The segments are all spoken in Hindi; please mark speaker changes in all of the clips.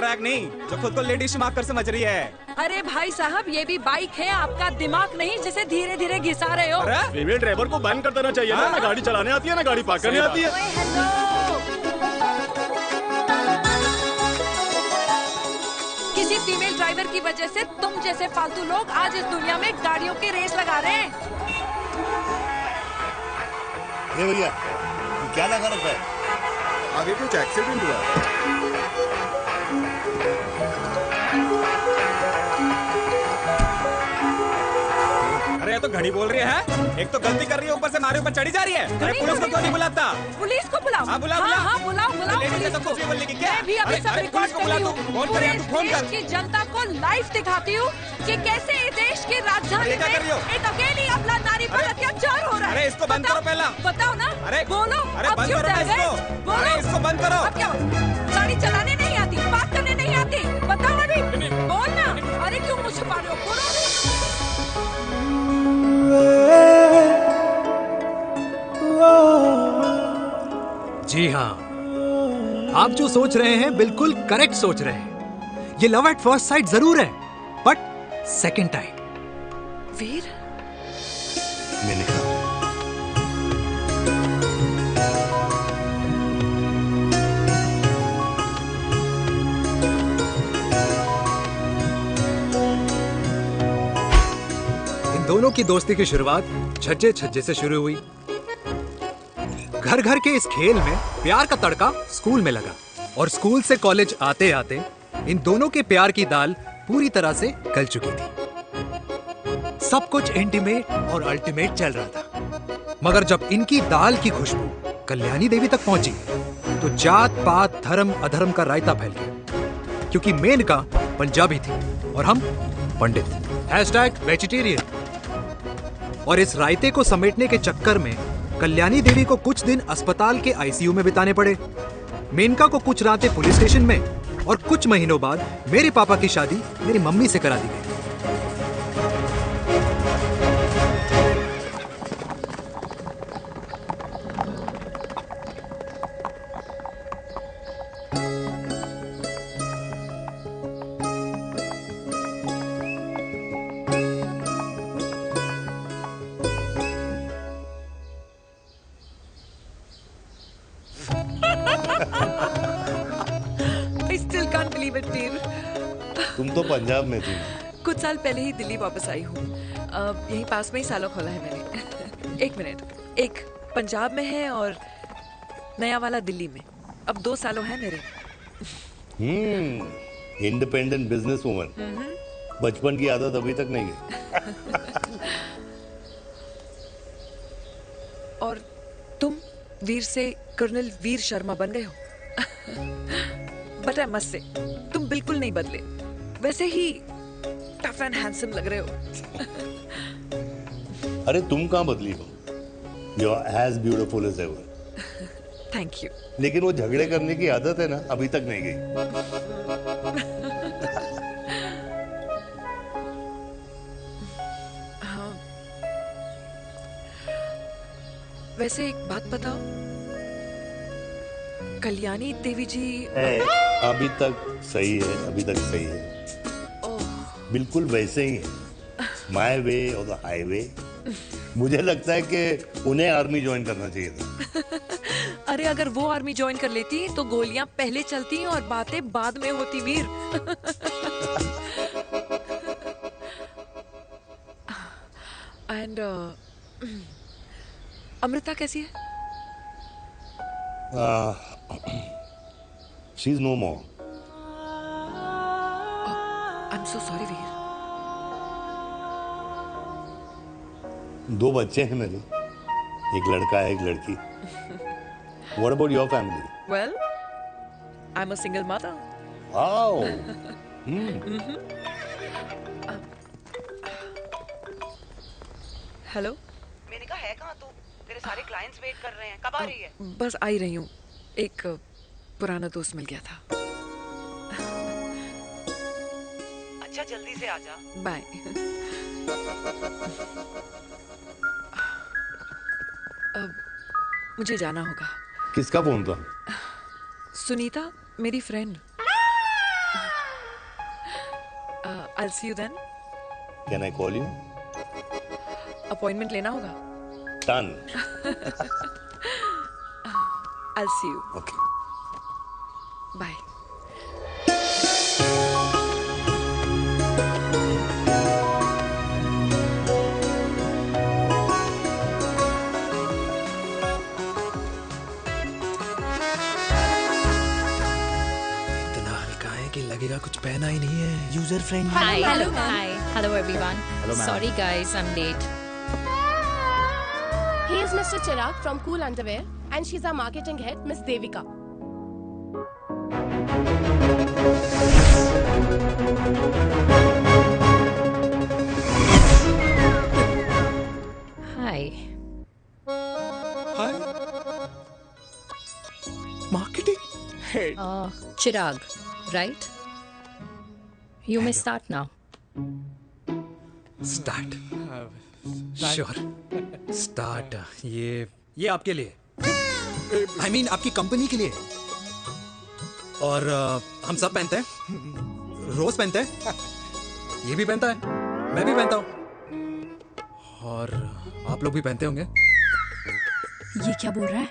Speaker 1: ट्रैक नहीं जो खुद को लेडी शिमाकर समझ रही है।
Speaker 2: अरे भाई साहब, ये भी बाइक है, आपका दिमाग नहीं जिसे धीरे धीरे घिसा रहे हो।
Speaker 3: फीमेल ड्राइवर को बैन कर देना चाहिए ना गाड़ी चलाने आती है ना गाड़ी पार्क करने आती है।
Speaker 2: हेलो, किसी फीमेल ड्राइवर की वजह से तुम जैसे फालतू लोग आज इस दुनिया में गाड़ियों की रेस लगा रहे हैं।
Speaker 4: ये भैया क्या लगा रखा है?
Speaker 3: आगे कुछ एक्सीडेंट हुआ।
Speaker 1: अरे तो घड़ी बोल रही है, एक तो गलती कर रही है, ऊपर से हमारे ऊपर चढ़ी जा रही है। अरे पुलिस को क्यों नहीं बुलाता?
Speaker 2: पुलिस को बुलाओ।
Speaker 1: हाँ बुलाओ
Speaker 2: हाँ, बुलाओ
Speaker 1: पुलिस को। कुछ बोलने की क्या?
Speaker 2: मैं भी अभी सब रिकॉर्ड कर रही हूँ।
Speaker 1: फोन कर यार, तू फोन कर।
Speaker 2: देश की जनता को लाइव दिखाती हूँ कि कैसे इस देश की राजधानी में एक अकेली अबला नारी पर अत्याचार हो रहा है।
Speaker 1: अरे इसको बंद करो पहला।
Speaker 2: बताओ ना।
Speaker 1: अरे
Speaker 2: बोलो।
Speaker 1: अरे
Speaker 2: अब
Speaker 1: बंद
Speaker 2: क्यों
Speaker 1: करो
Speaker 2: डर गए?
Speaker 1: इसको।
Speaker 2: बोलो।
Speaker 1: अरे इसको बंद करो।
Speaker 2: अब क्या? गाड़ी चलाने नहीं आती, बात करने नहीं आती, बताओ अभी। बोल ना। अरे क्यों मुझे छुपा रहे हो? बोलो।
Speaker 5: जी हाँ, आप जो सोच रहे हैं बिल्कुल करेक्ट सोच रहे हैं। ये लव एट फर्स्ट साइट जरूर है, बट सेकंड टाइम।
Speaker 2: वीर,
Speaker 4: मैंने कहा
Speaker 5: इन दोनों की दोस्ती की शुरुआत छज्जे छज्जे से शुरू हुई। घर घर के इस खेल में प्यार का तड़का स्कूल में लगा और स्कूल से कॉलेज आते आते इन दोनों के प्यार की दाल पूरी तरह से गल चुकी थी। सब कुछ इंटीमेट और अल्टीमेट चल रहा था, मगर जब इनकी दाल की खुशबू कल्याणी देवी तक पहुंची तो जात पात धर्म अधर्म का रायता फैल गया, क्योंकि मेनका पंजाबी थी और हम पंडित। #वेजिटेरियन। और इस रायते को समेटने के चक्कर में कल्याणी देवी को कुछ दिन अस्पताल के आईसीयू में बिताने पड़े, मेनका को कुछ रातें पुलिस स्टेशन में, और कुछ महीनों बाद मेरे पापा की शादी मेरी मम्मी से करा दी गई।
Speaker 2: I still can't believe it, वीर।
Speaker 4: तुम तो पंजाब में थी।
Speaker 2: कुछ साल पहले ही दिल्ली वापस आई हूँ। यहीं पास में ही सालों खोला है मैंने। एक मिनट, एक पंजाब में है और नया वाला दिल्ली में। अब 2 सालों हैं मेरे।
Speaker 4: Independent business woman. बचपन की आदत अभी तक नहीं है।
Speaker 2: और तुम वीर से कर्नल वीर शर्मा बन गए हो। बट आई मस्ट से, तुम बिल्कुल नहीं बदले, वैसे ही टफ एंड हैंडसम लग रहे हो।
Speaker 4: अरे तुम कहाँ बदली हो? You are as beautiful as ever.
Speaker 2: Thank you.
Speaker 4: लेकिन वो झगड़े करने की आदत है ना, अभी तक नहीं गई।
Speaker 2: हाँ। वैसे एक बात बताओ, कल्याणी देवी जी
Speaker 4: अभी तक सही है, अभी तक सही है, बिल्कुल वैसे ही है। माय वे और द हाईवे। मुझे लगता है कि उन्हें आर्मी ज्वाइन करना चाहिए था।
Speaker 2: अरे अगर वो आर्मी ज्वाइन कर लेती तो गोलियां पहले चलती और बातें बाद में होती, वीर। एंड अमृता कैसी है?
Speaker 4: She is no more.
Speaker 2: I am so sorry Veer.
Speaker 4: 2 बच्चे हैं मेरे, एक लड़का है, एक लड़की। What about your family?
Speaker 2: Well, I'm a single mother.
Speaker 4: Wow.
Speaker 2: Hello.
Speaker 6: मैंने कहा है कहाँ तू? तेरे सारे क्लाइंट्स वेट कर रहे हैं, कब आ रही है?
Speaker 2: बस आ ही रही हूँ, एक पुराना दोस्त मिल गया था।
Speaker 6: अच्छा जल्दी से आ जा।
Speaker 2: बाय। अब मुझे जाना होगा।
Speaker 4: किसका फोन था?
Speaker 2: सुनीता, मेरी friend. I'll see you then.
Speaker 4: Can I call you?
Speaker 2: Appointment लेना होगा.
Speaker 4: Done.
Speaker 2: I'll see you.
Speaker 4: Okay.
Speaker 2: Bye.
Speaker 5: इतना हल्का है कि लगेगा कुछ पहना ही नहीं है.
Speaker 7: User friendly.
Speaker 8: Hi. Hello everyone. Sorry guys, I'm late.
Speaker 9: He is Mr. Chirag from Cool Underwear and she's our marketing head, Miss Devika.
Speaker 8: Hi.
Speaker 5: Hi. Marketing.
Speaker 8: Chirag, right? You may start now.
Speaker 5: Start. Sure. Start. ये आपके लिए. आई मीन आपकी कंपनी के लिए. और हम सब पहनते हैं. रोज पहनते हैं. ये भी पहनता है. मैं भी पहनता हूँ. और आप लोग भी पहनते होंगे.
Speaker 8: ये क्या बोल रहा है?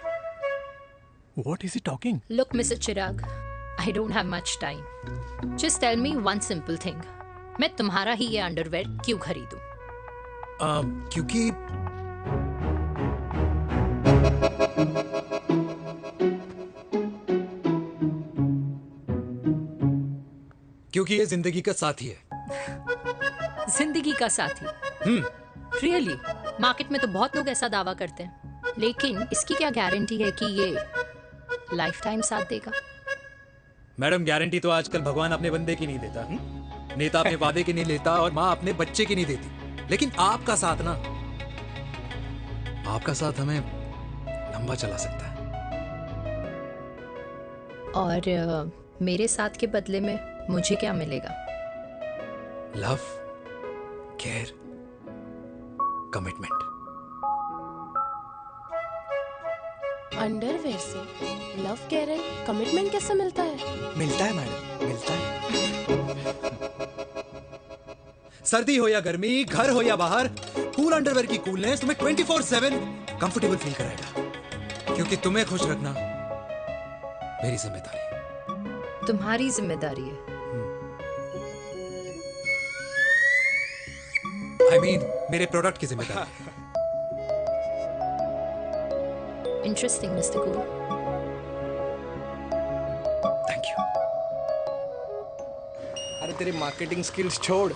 Speaker 3: What is he talking?
Speaker 8: Look, Mr. Chirag, I don't have much time. Just tell me one simple thing. मैं तुम्हारा ही ये अंडरवेयर क्यों खरीदूं?
Speaker 5: क्योंकि ये जिंदगी का साथी है.
Speaker 8: जिंदगी का साथी. Really? मार्केट में तो बहुत लोग ऐसा दावा करते हैं, लेकिन इसकी क्या गारंटी है कि ये लाइफ टाइम साथ देगा?
Speaker 5: मैडम, गारंटी तो आजकल भगवान अपने बंदे की नहीं देता. नेता अपने वादे की नहीं लेता और माँ अपने बच्चे की नहीं देती. लेकिन आपका साथ ना, आपका साथ हमें लंबा चला सकता है.
Speaker 8: और मेरे साथ के बदले में मुझे क्या मिलेगा?
Speaker 5: Love, care, commitment.
Speaker 9: अंडरवेयर से लव, केयर एंड कमिटमेंट कैसे मिलता है?
Speaker 7: मिलता है मैडम, मिलता है.
Speaker 5: सर्दी हो या गर्मी, घर हो या बाहर, कूल अंडरवेयर की कूलनेस तुम्हें 24/7 कंफर्टेबल फील कराएगा. क्योंकि तुम्हें खुश रखना मेरी जिम्मेदारी है.
Speaker 8: तुम्हारी जिम्मेदारी है.
Speaker 5: आई मीन मेरे प्रोडक्ट की जिम्मेदारी है.
Speaker 8: Interesting mister cool.
Speaker 5: Thank you.
Speaker 7: अरे तेरी मार्केटिंग स्किल्स छोड़,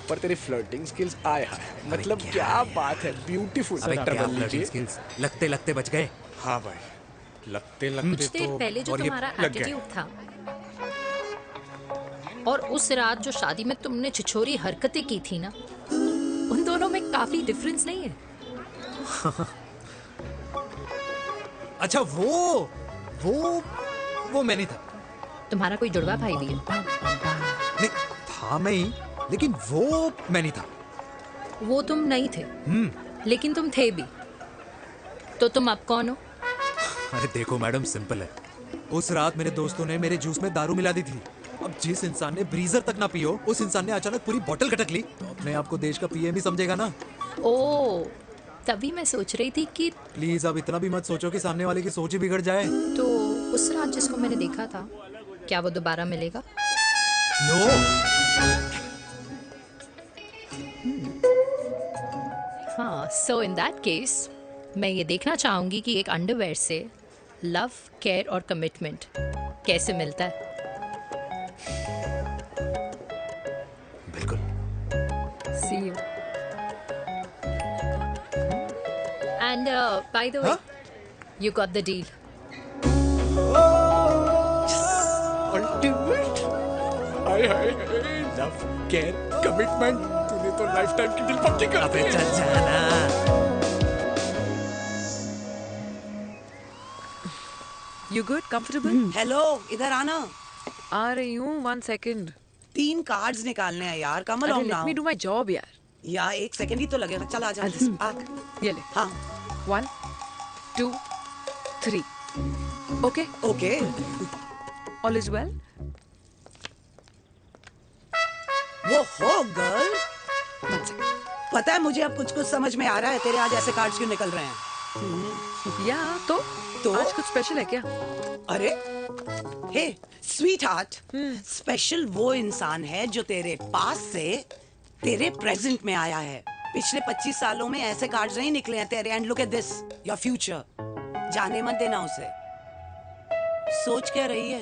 Speaker 7: पर तेरी फ्लर्टिंग स्किल्स आए हाय. मतलब क्या बात है, ब्यूटीफुल.
Speaker 5: स्किल्स लगते लगते बच गए.
Speaker 3: हाँ भाई, लगते
Speaker 8: कुछ
Speaker 3: लगते
Speaker 8: देर
Speaker 3: तो
Speaker 8: पहले जो
Speaker 5: और ये
Speaker 8: तुम्हारा
Speaker 3: लग गए.
Speaker 8: एटीट्यूड था, और उस रात जो शादी में तुमने छिछोरी हरकतें की थी ना, उन दोनों में काफी डिफरेंस नहीं है?
Speaker 5: अच्छा, वो मैं नहीं था.
Speaker 8: तुम्हारा कोई जुड़वा भाई भी है?
Speaker 5: नहीं था मैं ही, लेकिन वो मैं नहीं था.
Speaker 8: वो तुम नहीं थे, लेकिन तुम थे भी. तो तुम अब कौन हो?
Speaker 5: अरे देखो मैडम, सिंपल है. उस रात मेरे दोस्तों ने मेरे जूस में दारू मिला दी थी. अब जिस इंसान ने ब्रीजर तक ना पियो, उस इंसान ने अचानक पूरी बोतल खटक ली, तो अपने आप को देश का पीएम ही समझेगा ना.
Speaker 8: ओ, तभी मैं सोच रही थी कि
Speaker 5: प्लीज अब इतना भी मत सोचो कि सामने वाले की सोच ही बिगड़ जाए.
Speaker 8: तो उस रात जिसको मैंने देखा था, क्या वो दोबारा मिलेगा?
Speaker 5: नो.
Speaker 8: हाँ, सो इन दैट केस मैं ये देखना चाहूंगी कि एक अंडरवेयर से लव, केयर और कमिटमेंट कैसे मिलता है.
Speaker 5: बिल्कुल.
Speaker 8: See you. And by the way, you got the deal.
Speaker 7: Ultimate. Hi hi, love, care, commitment. तूने तो लाइफ टाइम की डील पक्की कर दी.
Speaker 5: चल जाना.
Speaker 2: You good? Comfortable?
Speaker 6: हेलो, इधर आना.
Speaker 2: आ रही हूँ. 1 second.
Speaker 6: 3 कार्ड्स निकालने हैं यार. कम
Speaker 2: अरे
Speaker 6: along
Speaker 2: let
Speaker 6: now.
Speaker 2: me do my job यार.
Speaker 6: यार 1 सेकंड ही तो लगेगा. चल आ जा. आ.
Speaker 2: ये ले.
Speaker 6: हाँ.
Speaker 2: 1, 2, 3. Okay?
Speaker 6: Okay.
Speaker 2: All is well?
Speaker 6: ओहो गर्ल, पता है मुझे अब कुछ कुछ समझ में आ रहा है तेरे आज ऐसे कार्ड्स क्यों निकल रहे हैं।
Speaker 2: या तो आज कुछ स्पेशल है क्या?
Speaker 6: अरे हे स्वीट हार्ट, स्पेशल वो इंसान है जो तेरे पास से तेरे प्रेजेंट में आया है। पिछले 25 सालों में ऐसे कार्ड्स नहीं निकले हैं तेरे। And look at this, your future. जाने मत देना उसे। सोच क्या रही है,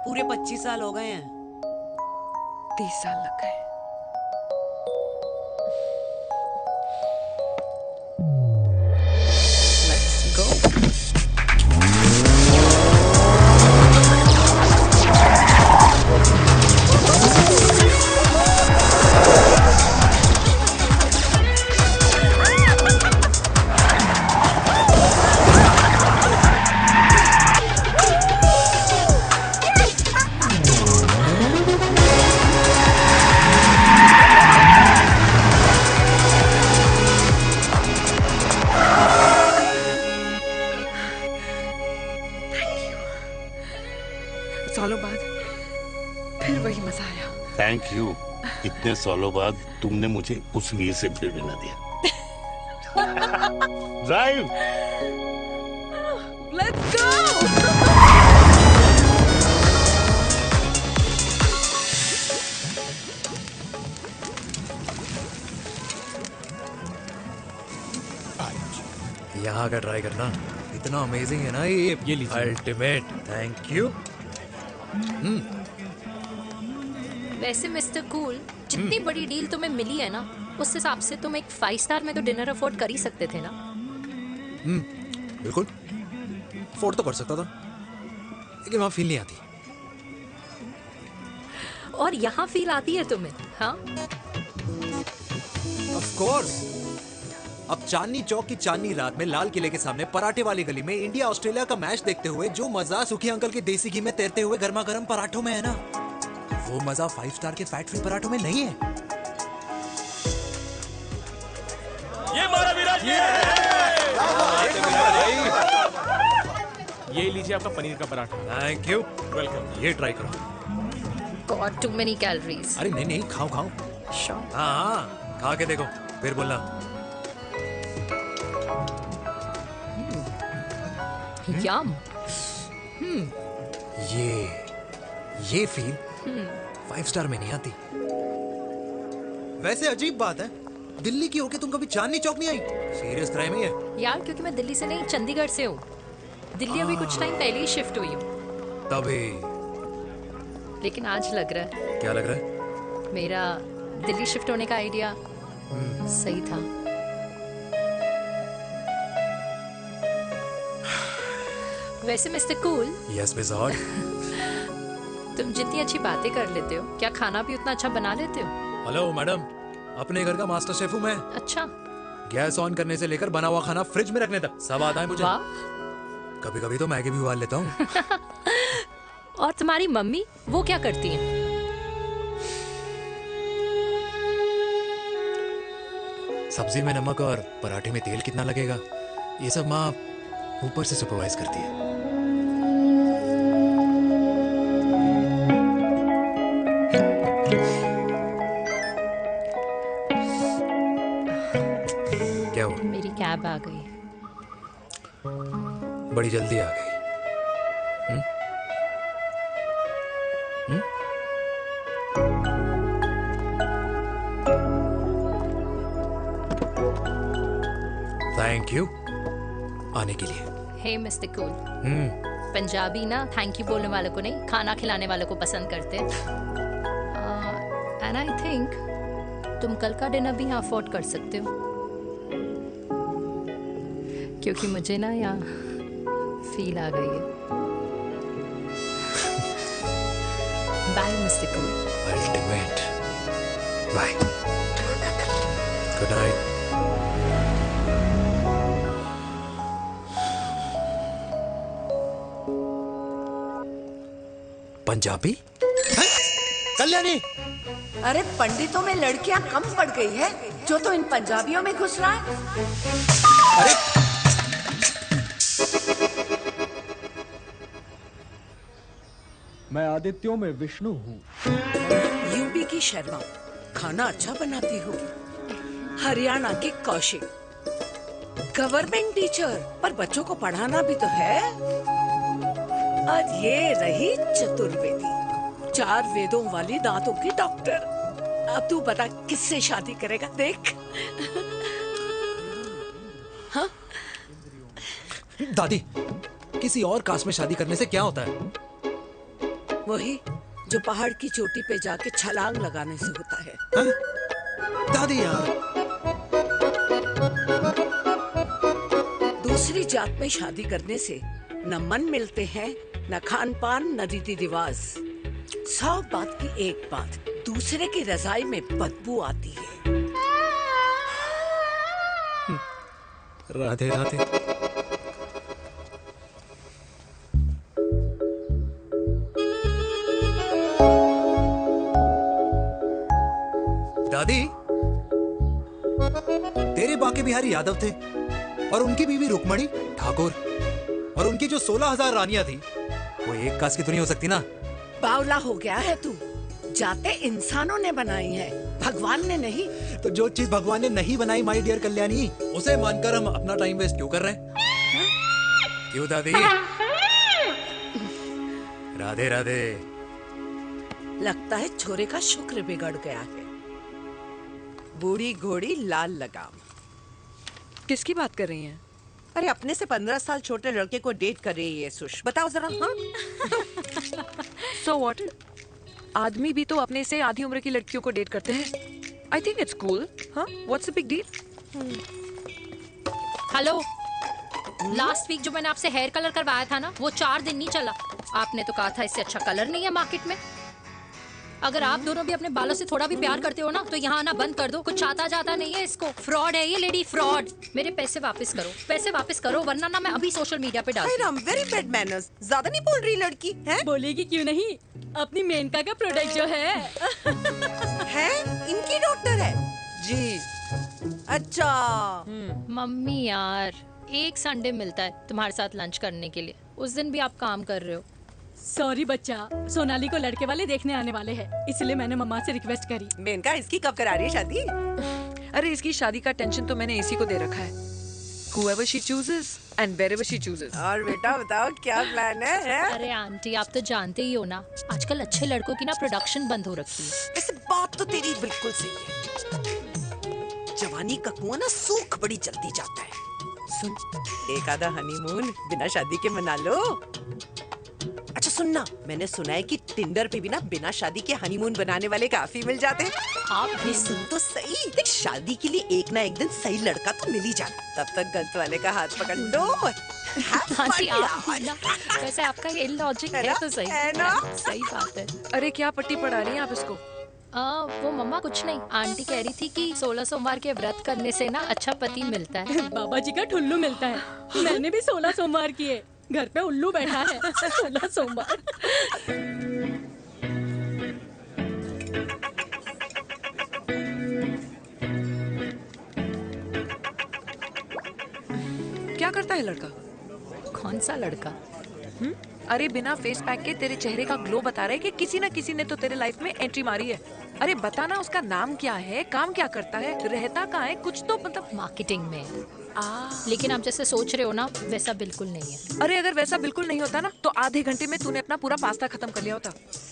Speaker 6: पूरे 25 साल हो गए हैं।
Speaker 2: 30 साल लग गए। Let's go. सालों बाद फिर वही मजा आया।
Speaker 4: Thank you. इतने सालों बाद तुमने मुझे उस वीर से फिर मिला दिया। ड्राइव।
Speaker 2: Let's go.
Speaker 5: यहाँ का ट्राई करना, इतना अमेजिंग है ना ये लीजिए अल्टीमेट। Thank you.
Speaker 8: वैसे मिस्टर कूल, जितनी बड़ी डील तुम्हें मिली है ना, उस हिसाब से तुम एक 5 स्टार में तो डिनर अफोर्ड कर ही सकते थे ना।
Speaker 5: बिल्कुल अफोर्ड तो कर सकता था, लेकिन वहाँ फील नहीं आती।
Speaker 8: और यहाँ फील आती है तुम्हें? हाँ,
Speaker 5: ऑफ कोर्स। अब चांदनी चौक की चांदनी रात में लाल किले के सामने पराठे वाली गली में इंडिया ऑस्ट्रेलिया का मैच देखते हुए जो मजा सुखी अंकल के देसी घी में तैरते हुए गर्मा गर्म पराठों में है ना, वो मजा 5 स्टार के फैट फ्री पराठों में नहीं है।
Speaker 3: ये हमारा विराट, ये लीजिए आपका पनीर का पराठा।
Speaker 5: Thank you.
Speaker 3: वेलकम।
Speaker 5: ये ट्राई करो।
Speaker 8: God too many calories.
Speaker 5: अरे नहीं नहीं, खाओ खाओ।
Speaker 8: श्योर।
Speaker 5: हाँ, खा के देखो फिर बोलना।
Speaker 8: यम।
Speaker 5: ये फील 5 स्टार में नहीं आती। वैसे अजीब बात है, दिल्ली की होके तुम कभी चांदनी चौक नहीं आई? सीरियस क्राइम ही है
Speaker 8: यार, क्योंकि मैं दिल्ली से नहीं, चंडीगढ़ से हूँ। दिल्ली अभी कुछ टाइम पहले ही शिफ्ट हुई हूँ।
Speaker 5: तभी।
Speaker 8: लेकिन आज लग रहा है
Speaker 5: क्या लग रहा है?
Speaker 8: मेरा दिल्ली शिफ्ट होने का आइडिया सही था। वैसे mister cool,
Speaker 5: yes miss hot.
Speaker 8: तुम जितनी अच्छी बातें कर लेते हो, क्या खाना भी उतना अच्छा बना लेते हो?
Speaker 5: हेलो मैडम, अपने घर का मास्टर शेफ हूँ मैं।
Speaker 8: अच्छा।
Speaker 5: गैस ऑन करने से लेकर बना हुआ खाना फ्रिज में रखने तक सब आता है मुझे।
Speaker 8: वाह।
Speaker 5: कभी कभी तो मैगी भी उबाल लेता हूँ।
Speaker 8: और तुम्हारी मम्मी, वो क्या करती हैं?
Speaker 5: सब्जी में नमक और पराठे में तेल कितना लगेगा, ये सब माँ ऊपर से सुपरवाइज करती है। क्या हुआ?
Speaker 8: मेरी कैब आ गई।
Speaker 5: बड़ी जल्दी आ गई। थैंक यू आने के लिए।
Speaker 8: हे मिस्टर कूल, पंजाबी ना थैंक यू बोलने वालों को नहीं, खाना खिलाने वालों को पसंद करते हैं। एंड आई थिंक तुम कल का डिनर भी यहाँ अफोर्ड कर सकते हो, क्योंकि मुझे ना यहाँ फील आ गई है। Bye mister cool.
Speaker 5: Ultimate. Bye. Good night. Punjabi? Kalyani!
Speaker 6: अरे पंडितों में लड़कियां कम पड़ गई है जो तो इन पंजाबियों में घुस रहा है।
Speaker 5: अरे
Speaker 7: मैं आदित्यों में विष्णु हूँ।
Speaker 6: यूपी की शर्मा, खाना अच्छा बनाती होगी। हरियाणा के कौशिक, गवर्नमेंट टीचर, पर बच्चों को पढ़ाना भी तो है। और ये रही चतुर्वेदी, 4 वेदों वाली दांतों की डॉक्टर। अब तू बता किससे शादी करेगा? देख। हाँ?
Speaker 5: दादी, किसी और कास्ट में शादी करने से क्या होता है?
Speaker 6: वही जो पहाड़ की चोटी पे जाके छलांग लगाने से होता है।
Speaker 5: हाँ? दादी यार,
Speaker 6: दूसरी जात में शादी करने से न मन मिलते हैं, न खान पान, न रीति रिवाज। 100 बात की एक बात, दूसरे की रजाई में बदबू आती है।
Speaker 5: राधे राधे। दादी, तेरे बाके बिहारी यादव थे और उनकी बीवी रुक्मणी ठाकुर, और उनकी जो 16,000 रानियां थी वो एक कास्ट की तो नहीं हो सकती ना?
Speaker 6: बावला हो गया है तू। जाते इंसानों ने बनाई है, भगवान ने नहीं।
Speaker 5: तो जो चीज भगवान ने नहीं बनाई माय डियर कल्याणी, उसे मानकर हम अपना टाइम वेस्ट क्यों कर रहे हैं? क्यों दादी? राधे राधे।
Speaker 6: लगता है छोरे का शुक्र बिगड़ गया है। बूढ़ी घोड़ी लाल लगाम।
Speaker 2: किसकी बात कर रही हैं?
Speaker 10: अरे अपने से 15 साल छोटे लड़के को डेट कर रही है सुश, बताओ जरा। हाँ?
Speaker 2: So what? आदमी भी तो अपने से आधी उम्र की लड़कियों को डेट करते हैं। I think it's cool. हाँ? What's the big deal?
Speaker 8: Hello, last week जो मैंने आपसे हेयर कलर करवाया था ना, वो 4 दिन नहीं चला। आपने तो कहा था इससे अच्छा कलर नहीं है मार्केट में। अगर आप दोनों भी अपने बालों से थोड़ा भी प्यार करते हो ना, तो यहाँ आना बंद कर दो। कुछ आता जाता नहीं है इसको। फ्रॉड है ये लेडी, फ्रॉड। मेरे पैसे वापस करो, पैसे वापस करो, वरना ना मैं अभी सोशल मीडिया पे डाल।
Speaker 10: Very bad manners. ज्यादा नहीं बोल रही लड़की है?
Speaker 11: बोलेगी क्यों नहीं? अपनी मेनका का प्रोडक्ट जो है
Speaker 10: इनकी डॉक्टर है
Speaker 2: जी।
Speaker 10: अच्छा।
Speaker 8: मम्मी यार, एक संडे मिलता है तुम्हारे साथ लंच करने के लिए, उस दिन भी आप काम कर रहे हो।
Speaker 11: सॉरी बच्चा, सोनाली को लड़के वाले देखने आने वाले हैं, इसलिए मैंने मम्मा से रिक्वेस्ट करी।
Speaker 10: मेनका, इसकी कब करा रही है शादी?
Speaker 2: अरे इसकी शादी का टेंशन तो मैंने इसी को दे रखा है। Whoever she chooses and wherever she chooses.
Speaker 10: और बेटा बताओ क्या प्लान है?
Speaker 8: अरे आंटी, आप तो जानते ही हो ना, आजकल अच्छे लड़कों की ना प्रोडक्शन बंद हो रखी है।
Speaker 10: ऐसे बात तो तेरी बिल्कुल सही है। जवानी का कुआं ना सूख बड़ी जल्दी जाता है। सुन, एक आधा हनीमून बिना शादी के मना लो। अच्छा सुनना, मैंने सुना है कि टिंडर पे भी ना बिना शादी के हनीमून बनाने वाले काफी मिल जाते हैं।
Speaker 8: आप भी
Speaker 10: सुन तो सही, देख शादी के लिए एक ना एक दिन सही लड़का तो मिल ही जाता, तब तक गलत वाले का हाथ पकड़ लो।
Speaker 8: आंटी आप भी ना, वैसे आपका ये लॉजिक है तो सही
Speaker 10: है ना?
Speaker 8: सही बात है।
Speaker 2: अरे क्या पट्टी पढ़ा रही हैं आप इसको?
Speaker 8: वो मम्मा कुछ नहीं, आंटी कह रही थी कि 16 सोमवार के व्रत करने से ना अच्छा पति मिलता है।
Speaker 11: बाबा जी का ठुल्लू मिलता है। मैंने भी 16 सोमवार किए, घर पे उल्लू बैठा है। 16 सोमवार।
Speaker 2: क्या करता है लड़का?
Speaker 8: कौन सा लड़का?
Speaker 2: अरे बिना फेस पैक के तेरे चेहरे का ग्लो बता रहा है कि किसी ना किसी ने तो तेरे लाइफ में एंट्री मारी है। अरे बताना, उसका नाम क्या है, काम क्या करता है, रहता कहाँ है, कुछ तो मतलब।
Speaker 8: मार्केटिंग में। लेकिन आप जैसे सोच रहे हो ना, वैसा बिल्कुल नहीं है।
Speaker 2: अरे अगर वैसा बिल्कुल नहीं होता ना, तो आधे घंटे में तूने अपना पूरा पास्ता खत्म कर लिया होता।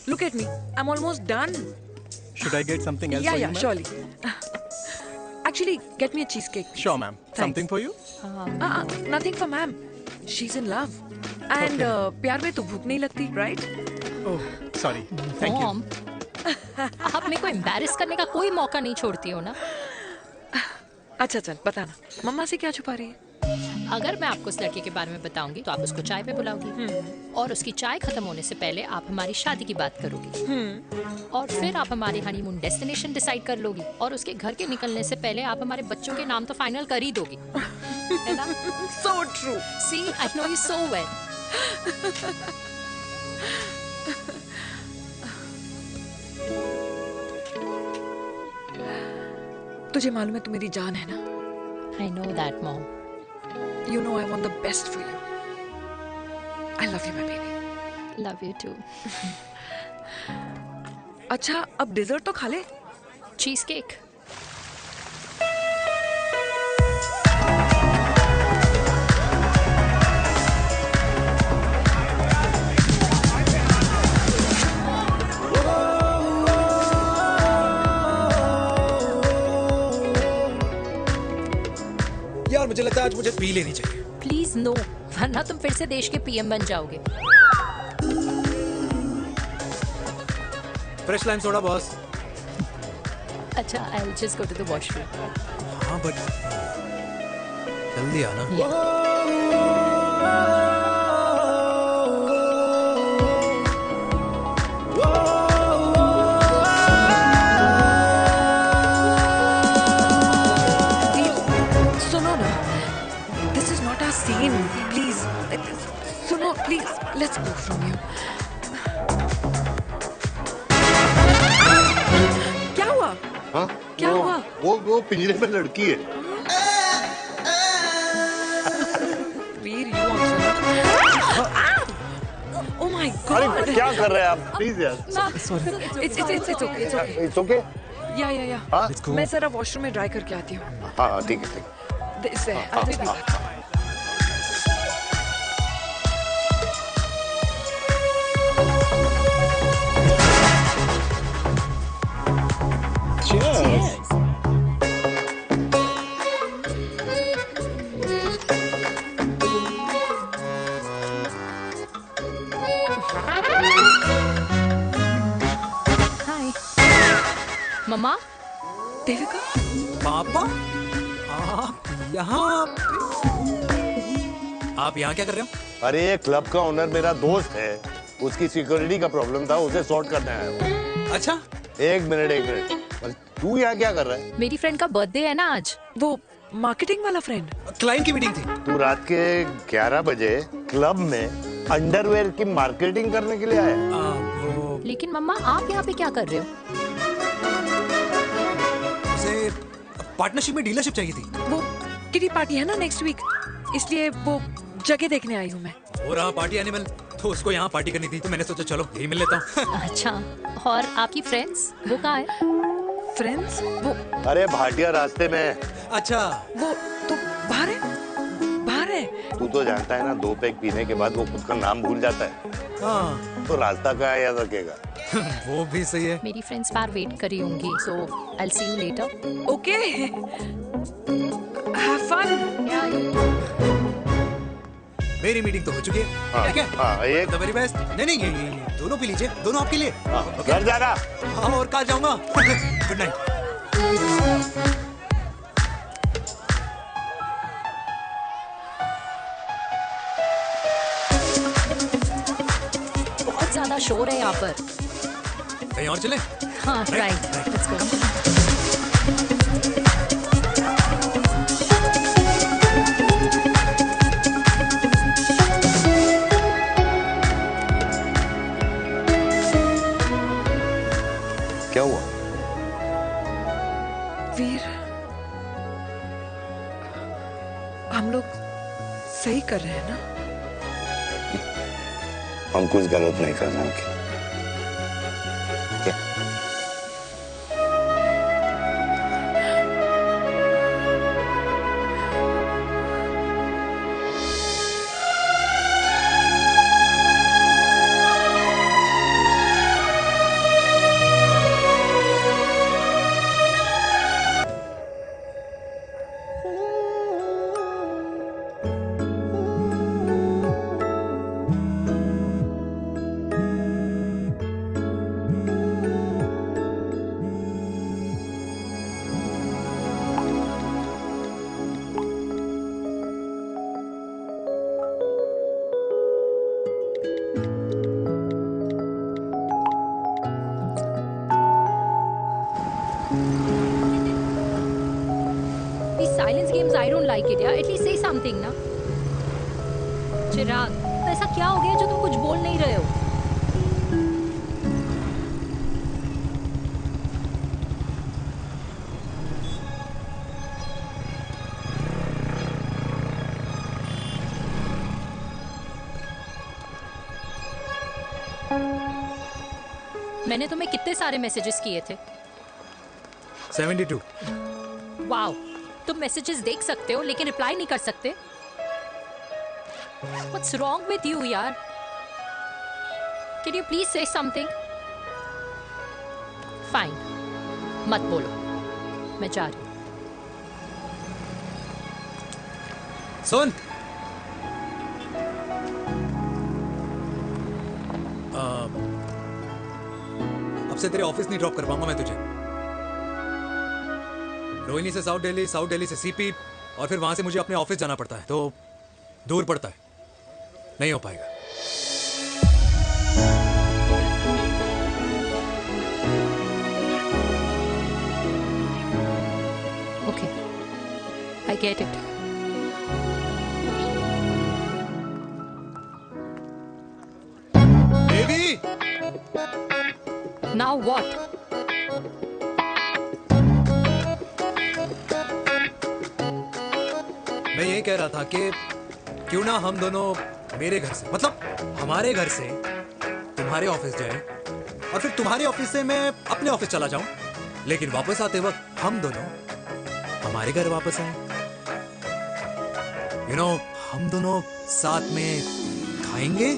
Speaker 2: Look at me, I am almost done.
Speaker 3: Should I get something else for you, ma'am?
Speaker 2: surely. Actually, get me a cheesecake.
Speaker 3: Sure, ma'am. Something for you?
Speaker 2: Nothing for ma'am. She's in love. And प्यार में तो भूख नहीं लगती, right?
Speaker 3: Oh, sorry. Thank you.
Speaker 8: Mom, आप मेरे को एम्बैरेस करने का कोई मौका नहीं छोड़ती हो ना।
Speaker 2: अच्छा चल बताना, मम्मा से क्या छुपा रही है?
Speaker 8: अगर मैं आपको उस लड़के के बारे में बताऊंगी तो आप उसको चाय पे बुलाओगी, और उसकी चाय खत्म होने से पहले आप हमारी शादी की बात करोगी, और फिर आप हमारे हनीमून डेस्टिनेशन डिसाइड कर लोगी, और उसके घर के निकलने से पहले आप हमारे बच्चों के नाम तो फाइनल कर ही दोगी, है ना?
Speaker 2: So true.
Speaker 8: See, I know you so well.
Speaker 2: तुझे मालूम है तू मेरी जान है ना?
Speaker 8: I know that, Mom.
Speaker 2: You know I want the best for you. I love you, my baby.
Speaker 8: Love you too.
Speaker 2: अच्छा अब डिजर्ट तो खा ले।
Speaker 8: Cheese cake.
Speaker 5: यार मुझे लगता है आज मुझे पी लेनी चाहिए।
Speaker 8: प्लीज नो, वरना तुम फिर से देश के पीएम बन जाओगे।
Speaker 5: Fresh lime soda boss.
Speaker 8: अच्छा, I will just go to the washroom.
Speaker 5: हाँ बट जल्दी आना।
Speaker 2: सुनो ना, this is not our scene, please. सुनो please, let's go from here. क्या हुआ?
Speaker 4: हाँ?
Speaker 2: क्या हुआ?
Speaker 4: वो पिंजरे में लड़की है।
Speaker 2: वीर, you also. Oh my God!
Speaker 4: अरे क्या कर रहे हैं आप? प्लीज यार।
Speaker 2: It's okay.
Speaker 4: It's okay?
Speaker 2: या
Speaker 4: हाँ?
Speaker 2: मैं जरा वॉशरूम में ड्राई करके आती हूँ।
Speaker 4: हाँ ठीक है ठीक है।
Speaker 2: इससे I'll be back.
Speaker 8: हाय मम्मा।
Speaker 2: देविका,
Speaker 5: पापा आप यहाँ क्या कर रहे हो?
Speaker 4: अरे ये क्लब का ओनर मेरा दोस्त है, उसकी सिक्योरिटी का प्रॉब्लम था, उसे सॉर्ट करने आया हूँ।
Speaker 5: अच्छा,
Speaker 4: एक मिनट। अरे तू यहाँ क्या कर रहा है?
Speaker 8: मेरी फ्रेंड का बर्थडे है ना आज।
Speaker 2: वो मार्केटिंग वाला फ्रेंड।
Speaker 5: क्लाइंट की मीटिंग थी।
Speaker 4: तू रात के 11 बजे क्लब में अंडरवेयर की मार्केटिंग करने के लिए आया?
Speaker 8: लेकिन मम्मा आप यहाँ पे क्या कर रहे हो?
Speaker 5: उसे पार्टनरशिप में डीलरशिप चाहिए थी।
Speaker 2: वो किटी पार्टी है ना नेक्स्ट वीक, इसलिए वो जगह देखने आई हूँ मैं।
Speaker 5: हो रहा पार्टी एनिमल, तो उसको यहाँ पार्टी करनी थी, तो मैंने सोचा चलो यही मिल लेता हूँ।
Speaker 8: अच्छा, और आपकी फ्रेंड्स वो कहाँ है?
Speaker 2: फ्रेंड्स? वो
Speaker 4: अरे भाटिया रास्ते में।
Speaker 5: अच्छा,
Speaker 2: वो तो बाहर है।
Speaker 4: तू तो जानता है ना, 2 पैक पीने के बाद वो खुद का नाम भूल जाता है।
Speaker 5: हाँ।
Speaker 4: तो रास्ता कहाँ याद रखेगा?
Speaker 5: वो भी सही है।
Speaker 8: मेरी फ्रेंड्स बाहर वेट कर रही होंगी, so I will see you later.
Speaker 2: Okay, have fun.
Speaker 5: मेरी मीटिंग तो हो चुकी है।
Speaker 4: हाँ,
Speaker 5: ठीक है?
Speaker 4: हाँ, एक
Speaker 5: द वेरी बेस्ट। नहीं ये दोनों पी लीजिए, दोनों आपके लिए।
Speaker 4: घर जाना।
Speaker 5: हाँ, और कहाँ जाऊंगा? Good night.
Speaker 8: बहुत ज्यादा शोर है यहाँ पर।
Speaker 5: कहीं और चले?
Speaker 8: हाँ राइट, लेट्स गो।
Speaker 4: क्या हुआ?
Speaker 2: वीर, हम लोग सही कर रहे हैं ना?
Speaker 4: हम कुछ गलत नहीं कर रहे हैं। क्या?
Speaker 8: These silence games, I don't like it, यार. At least say something, ना. चिराग, ऐसा क्या हो गया जो तुम कुछ बोल नहीं रहे हो? मैंने तुम्हें कितने सारे मैसेजेस किए थे.
Speaker 5: 72.
Speaker 8: वाओ, तुम मैसेजेस देख सकते हो लेकिन रिप्लाई नहीं कर सकते। What's wrong with you यार? Can you please say something? Fine, मत बोलो, मैं जा रही हूँ।
Speaker 5: सुन, अब से तेरे ऑफिस नहीं ड्रॉप कर पाऊंगा मैं तुझे। रोहिणी से साउथ दिल्ली से सीपी, और फिर वहां से मुझे अपने ऑफिस जाना पड़ता है, तो दूर पड़ता है, नहीं हो पाएगा।
Speaker 8: Okay, I get it.
Speaker 5: Devi!
Speaker 8: Now what?
Speaker 5: मैं ये कह रहा था कि क्यों ना हम दोनों मेरे घर से, मतलब हमारे घर से तुम्हारे ऑफिस जाए, और फिर तुम्हारे ऑफिस से मैं अपने ऑफिस चला जाऊं, लेकिन वापस आते वक्त हम दोनों हमारे घर वापस आए। हम दोनों साथ में खाएंगे,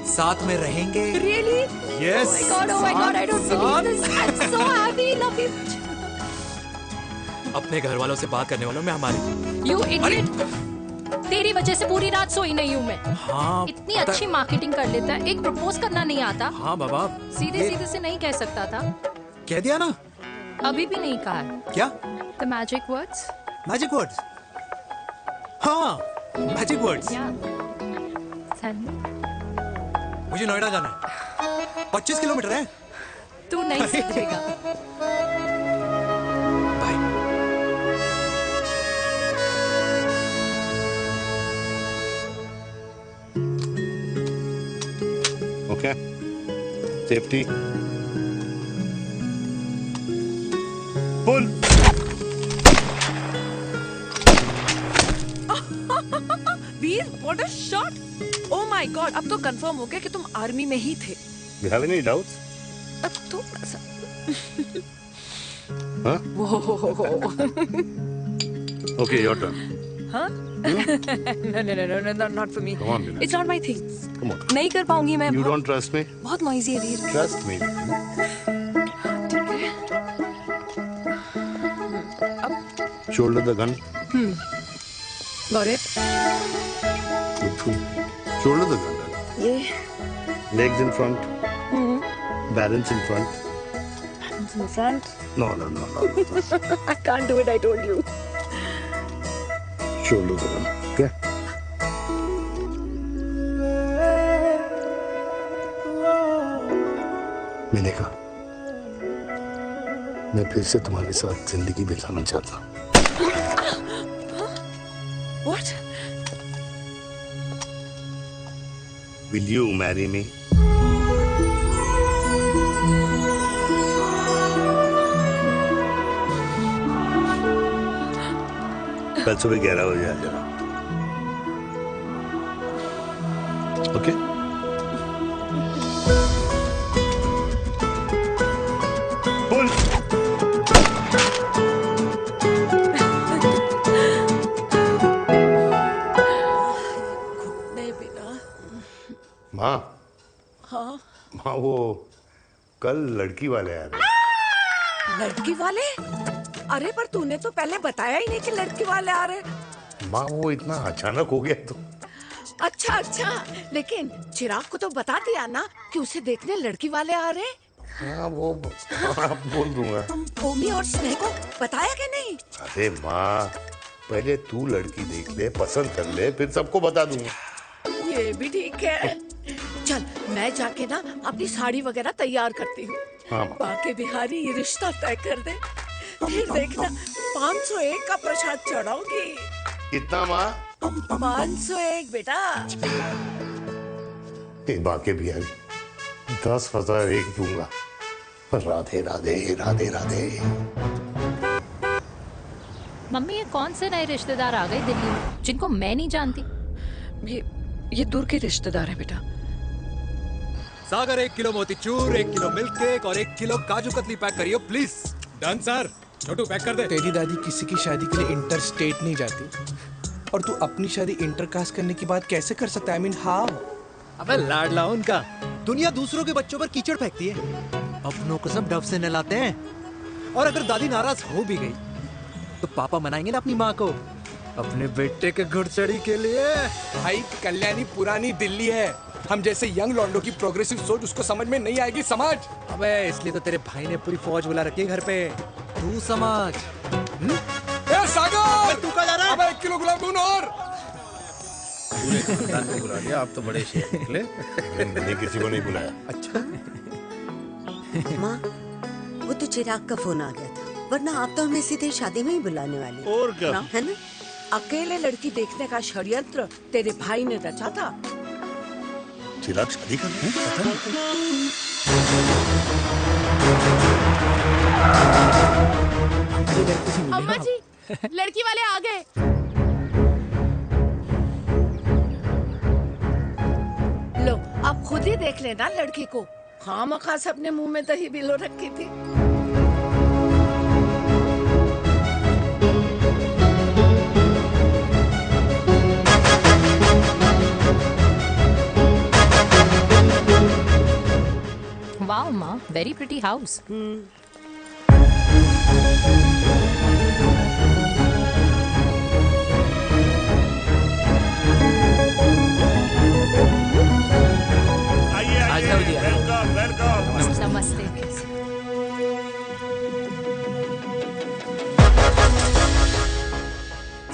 Speaker 5: साथ में रहेंगे।
Speaker 8: Really?
Speaker 5: Yes.
Speaker 8: Oh my God, I don't believe this. I'm so happy, love you.
Speaker 5: अपने घर वालों से बात करने वालों में हमारी।
Speaker 8: You idiot. तेरी वजह से पूरी रात सोई नहीं हूँ मैं।
Speaker 5: हाँ,
Speaker 8: इतनी अच्छी मार्केटिंग कर लेता है, एक प्रपोज करना नहीं आता।
Speaker 5: हाँ बाबा,
Speaker 8: सीधे से नहीं कह सकता था।
Speaker 5: कह दिया ना।
Speaker 8: अभी भी नहीं कहा है।
Speaker 5: क्या?
Speaker 8: The magic words.
Speaker 5: Magic words? हाँ, मैजिक वर्ड्स। मुझे नोएडा जाना है, 25 किलोमीटर है।
Speaker 8: तू नहीं समझेगा।
Speaker 4: Okay. Safety. Pull.
Speaker 2: Veer, what a shot! Oh my God, अब तो कंफर्म हो गया कि तुम आर्मी में ही थे।
Speaker 4: You have any doubts?
Speaker 2: अब थोड़ा सा।
Speaker 4: Huh? Okay, your turn.
Speaker 2: हाँ? No, not for me.
Speaker 4: Come on, Vinay.
Speaker 2: It's not my thing.
Speaker 4: Come on.
Speaker 2: नहीं कर पाऊंगी मैं।
Speaker 4: You don't trust me?
Speaker 2: बहुत noisy है वीर।
Speaker 4: Trust me. Shoulder the gun.
Speaker 2: Got it.
Speaker 4: Shoulder the gun.
Speaker 2: ये
Speaker 4: Legs in front. Balance in front.
Speaker 2: hands in front.
Speaker 4: No.
Speaker 2: I can't do it. I told you.
Speaker 4: Shoulder the gun. Okay. मैंने कहा मैं फिर से तुम्हारे साथ जिंदगी बिताना चाहता हूँ।
Speaker 2: What?
Speaker 4: Will you marry me? कल सुबह 11 बजे आ जाना। ओके? पुल। माँ।
Speaker 6: हाँ?
Speaker 4: माँ वो कल लड़की वाले आ रहे।
Speaker 6: लड़की वाले? अरे पर तूने तो पहले बताया ही नहीं कि लड़की वाले आ रहे।
Speaker 4: माँ वो इतना अचानक हो गया तो।
Speaker 6: अच्छा, लेकिन चिराग को तो बता दिया ना कि उसे देखने लड़की वाले आ रहे।
Speaker 4: हाँ वो बोल दूंगा।
Speaker 6: ओमी और स्नेह को बताया कि नहीं?
Speaker 4: अरे माँ पहले तू लड़की देख ले, पसंद कर ले, फिर सबको बता दूंगा।
Speaker 6: ये भी ठीक है। चल मैं जाके ना अपनी साड़ी वगैरह तैयार करती हूँ।
Speaker 4: हाँ।
Speaker 6: बाकी बिहारी ये रिश्ता तय कर दे, फिर देखना 501 का प्रसाद चढ़ाऊंगी।
Speaker 4: कितना माँ?
Speaker 6: 501 बेटा।
Speaker 4: बाकी बिहारी 10,001 दूंगा। राधे राधे राधे राधे।
Speaker 8: मम्मी ये कौन से नए रिश्तेदार आ गए दिल्ली में जिनको मैं नहीं जानती?
Speaker 2: ये दूर के रिश्तेदार हैं बेटा।
Speaker 5: Sagar 1 kilo motichoor, 1 kilo milk cake और 1 किलो काजू कतली पैक करियो please.
Speaker 1: Done sir. Chhotu pack कर दे।
Speaker 7: तेरी दादी किसी की शादी के लिए इंटर स्टेट नहीं जाती, और तू अपनी शादी इंटर कास्ट करने की बात कैसे कर सकता है? I mean how?
Speaker 5: अबे लाडला उनका। दुनिया दूसरों के बच्चों पर कीचड़ फेंकती है, अपनों को सब डब से नहलाते हैं। और अगर दादी नाराज हो भी गई तो पापा मनाएंगे ना अपनी माँ को अपने बेटे के घुड़चढ़ी के लिए।
Speaker 7: भाई कल्याणी पुरानी दिल्ली है, हम जैसे यंग लॉन्डो की प्रोग्रेसिव सोच उसको समझ में नहीं आएगी, समझ?
Speaker 5: अबे इसलिए तो तेरे भाई ने पूरी फौज बुला रखी है घर पे, तू समझ।
Speaker 7: ए सागर, तू कहाँ जा रहा है? अबे 1 किलो गुलाब जामुन और।
Speaker 3: पूरे खानदान को बुला लिया, आप तो बड़े शेर निकले।
Speaker 4: मैंने किसी को नहीं बुलाया।
Speaker 7: अच्छा
Speaker 12: माँ, वो तो चिराग का फोन आ गया था, वरना आप तो हमें सीधे शादी में ही बुलाने वाली।
Speaker 4: और क्या?
Speaker 12: है ना?
Speaker 6: अकेले लड़की देखने का षड्यंत्र तेरे भाई ने रचा था।
Speaker 4: चिराग शादी कर रहे हैं?
Speaker 9: अम्मा जी, लड़की वाले आ गए।
Speaker 6: लो अब खुद ही देख लेना लड़की को, खामखा से अपने मुंह में दही बिलो रखी थी।
Speaker 8: वाओ माँ, वेरी प्रिटी हाउस।
Speaker 4: आइए वेलकम वेलकम।
Speaker 8: नमस्ते।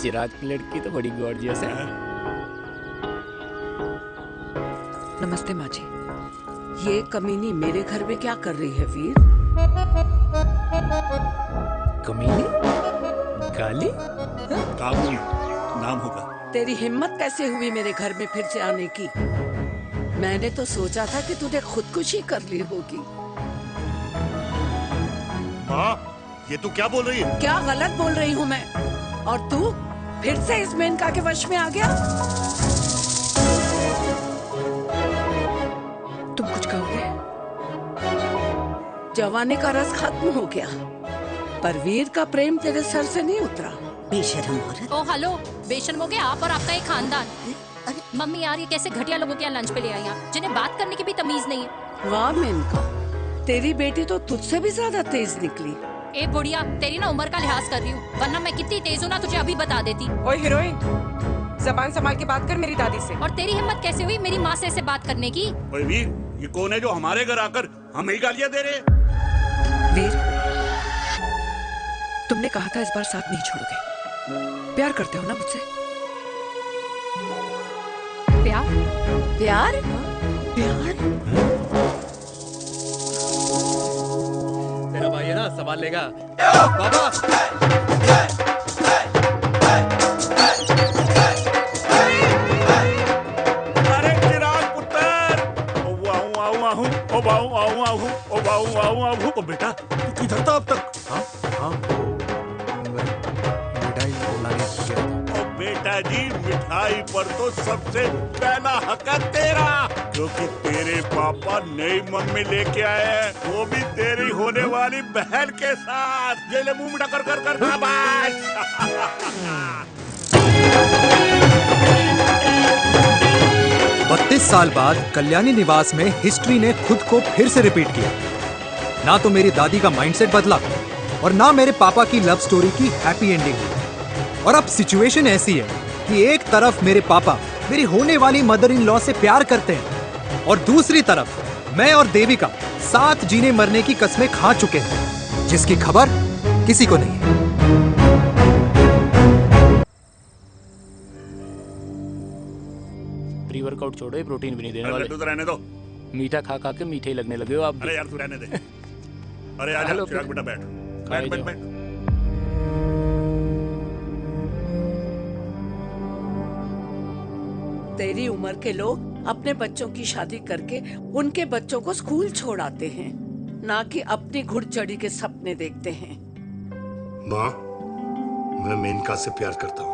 Speaker 7: चिराग की लड़की तो बड़ी गॉर्जियस है।
Speaker 6: नमस्ते माँ जी। ये कमीनी मेरे घर में क्या कर रही है वीर?
Speaker 5: कमीनी? गाली?
Speaker 4: काबुल नाम होगा।
Speaker 6: तेरी हिम्मत कैसे हुई मेरे घर में फिर से आने की? मैंने तो सोचा था कि तूने खुदकुशी कर ली होगी।
Speaker 4: माँ, ये तू क्या बोल रही है?
Speaker 6: क्या गलत बोल रही हूँ मैं? और तू फिर से इस मेनका के वश में आ गया?
Speaker 2: तुम कुछ कहोगे?
Speaker 6: जवानी का रस खत्म हो गया, पर वीर का प्रेम तेरे सर से नहीं उतरा।
Speaker 12: बेशरम औरत।
Speaker 8: ओ हेलो, बेशर्म हो गए आप और आपका एक खानदान। मम्मी यार, ये कैसे घटिया लोगों के यहाँ लंच पे ले आई आप, जिन्हें बात करने की भी तमीज नहीं है।
Speaker 6: वाह मेनका, तेरी बेटी तो तुझसे भी ज्यादा तेज निकली।
Speaker 8: ए बुढ़िया, तेरी ना उम्र का लिहाज कर रही हूँ, वरना मैं कितनी तेज हूँ ना तुझे अभी बता देती।
Speaker 13: ओए हीरोइन, जबान संभाल के बात कर मेरी दादी से।
Speaker 8: और तेरी हिम्मत कैसे हुई मेरी माँ से ऐसे बात करने की?
Speaker 4: ओए वीर, ये कौन है जो हमारे घर आकर हमें ही गालियां दे रहे?
Speaker 2: वीर, तुमने कहा था इस बार साथ नहीं छोड़ोगे। प्यार करते हो ना मुझसे?
Speaker 8: प्यार?
Speaker 6: प्यार?
Speaker 2: प्यार?
Speaker 5: तेरा भाई है ना, संभाल लेगा। बाबा!
Speaker 4: अरे चिराग पुत्र! ओ वाहू आऊ आहू, ओ वाहू आऊ आहू, ओ वाहू आऊ आहू। ओ बेटा, तू किधर था अब तक?
Speaker 5: हाँ? मिठाई लाने गया था।
Speaker 4: ओ बेटा जी, मिठाई पर तो सबसे पहला हक है तेरा, क्योंकि तेरे पापा नई मम्मी लेके आए हैं, वो भी तेरी होने वाली बहन के साथ। ये ले मुंह मीठा कर कर कर शाबाश।
Speaker 5: 32 साल बाद कल्याणी निवास में हिस्ट्री ने खुद को फिर से रिपीट किया। ना तो मेरी दादी का माइंडसेट बदला और ना मेरे पापा की लव स्टोरी की हैप्पी एंडिंग हुई। और अब सिचुएशन ऐसी है कि एक तरफ मेरे पापा मेरी होने वाली मदर इन लॉ से प्यार करते हैं और दूसरी तरफ मैं और देविका साथ जीने मरने की कस्में खा चुके हैं, जिसकी खबर किसी को नहीं है।
Speaker 14: प्री वर्कआउट छोड़ो, ये प्रोटीन भी नहीं देने
Speaker 4: अरे
Speaker 14: वाले।
Speaker 4: लड्डू तो रहने दो।
Speaker 14: मीठा खा खा के मीठे ही लगने लगे हो आप भी।
Speaker 4: अरे यार तू रहने दे। अरे आजा
Speaker 14: हेलो,
Speaker 4: चिराग बेटा, बैठ
Speaker 14: खाए
Speaker 4: बैठ बैठ
Speaker 14: जाओ।
Speaker 4: बैठ।
Speaker 6: तेरी उम्र के लोग अपने बच्चों की शादी करके उनके बच्चों को स्कूल छोड़ाते हैं, ना कि अपनी घुड़चढ़ी के सपने देखते हैं।
Speaker 4: माँ, मैं मेनका से प्यार करता हूँ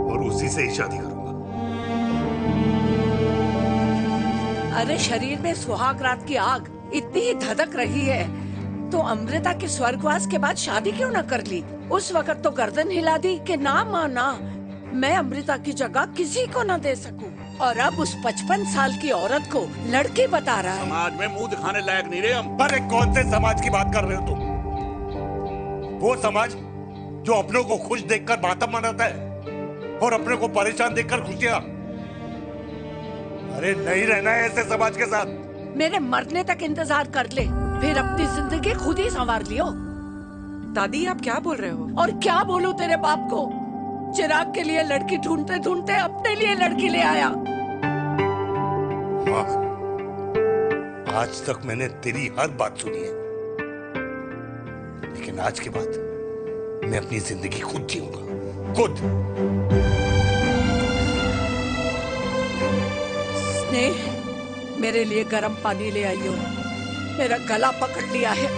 Speaker 4: और उसी से ही शादी करूंगा।
Speaker 6: अरे शरीर में सुहाग रात की आग इतनी ही धधक रही है
Speaker 15: तो अमृता के स्वर्गवास के बाद शादी क्यों न कर ली? उस वक्त तो गर्दन हिला दी कि ना माँ ना, मैं अमृता की जगह किसी को न दे सकूं। और अब उस 55 साल की औरत को लड़की बता रहा है।
Speaker 4: समाज में मुंह दिखाने लायक नहीं रहे हम। पर कौन से समाज की बात कर रहे हो तुम? वो समाज जो अपनों को खुश देखकर मातम मनाता है और अपने को परेशान देखकर खुशियां। अरे नहीं रहना है ऐसे समाज के साथ।
Speaker 15: मेरे मरने तक इंतजार कर ले, फिर अपनी जिंदगी खुद ही संवार लियो।
Speaker 13: दादी आप क्या बोल रहे हो?
Speaker 15: और क्या बोलूं तेरे बाप को? चिराग के लिए लड़की ढूंढते ढूंढते अपने लिए लड़की ले आया।
Speaker 4: माँ, आज तक मैंने तेरी हर बात सुनी है, लेकिन आज के बाद मैं अपनी जिंदगी खुद जीऊंगा, खुद।
Speaker 15: स्नेह, मेरे लिए गर्म पानी ले आई हो, मेरा गला पकड़ लिया है।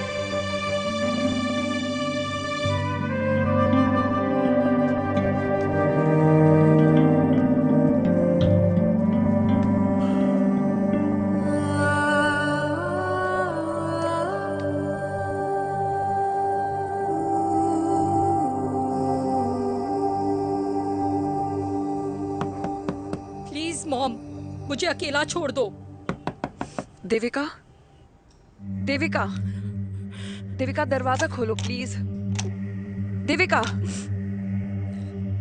Speaker 11: प्लीज मॉम, मुझे अकेला छोड़ दो।
Speaker 2: देविका, देविका, देविका दरवाजा खोलो प्लीज। देविका,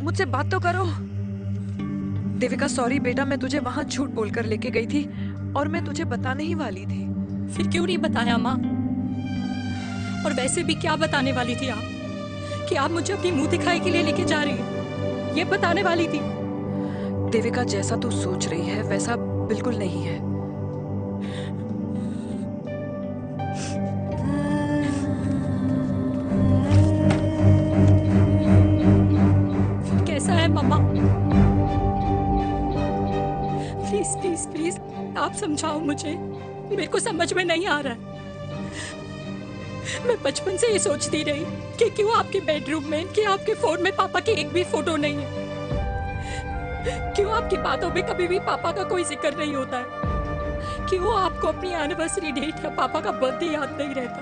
Speaker 2: मुझसे बात तो करो। देविका सॉरी बेटा, मैं तुझे वहां झूठ बोलकर लेके गई थी और मैं तुझे बताने ही वाली थी।
Speaker 11: फिर क्यों नहीं बताया माँ? और वैसे भी क्या बताने वाली थी आप? कि आप मुझे अपनी मुंह दिखाई के लिए लेके जा रही हैं, ये बताने वाली थी।
Speaker 2: देविका, जैसा तू सोच रही है वैसा बिल्कुल नहीं है।
Speaker 11: कैसा है मम्मा? प्लीज प्लीज प्लीज आप समझाओ मुझे, मेरे को समझ में नहीं आ रहा है। मैं बचपन से ये सोचती रही कि क्यों आपके बेडरूम में, कि आपके फोन में पापा की एक भी फोटो नहीं है, क्यों आपकी बातों में कभी भी पापा का कोई जिक्र नहीं होता है, क्यों आपको अपनी एनिवर्सरी डेट या पापा का बर्थडे याद नहीं रहता,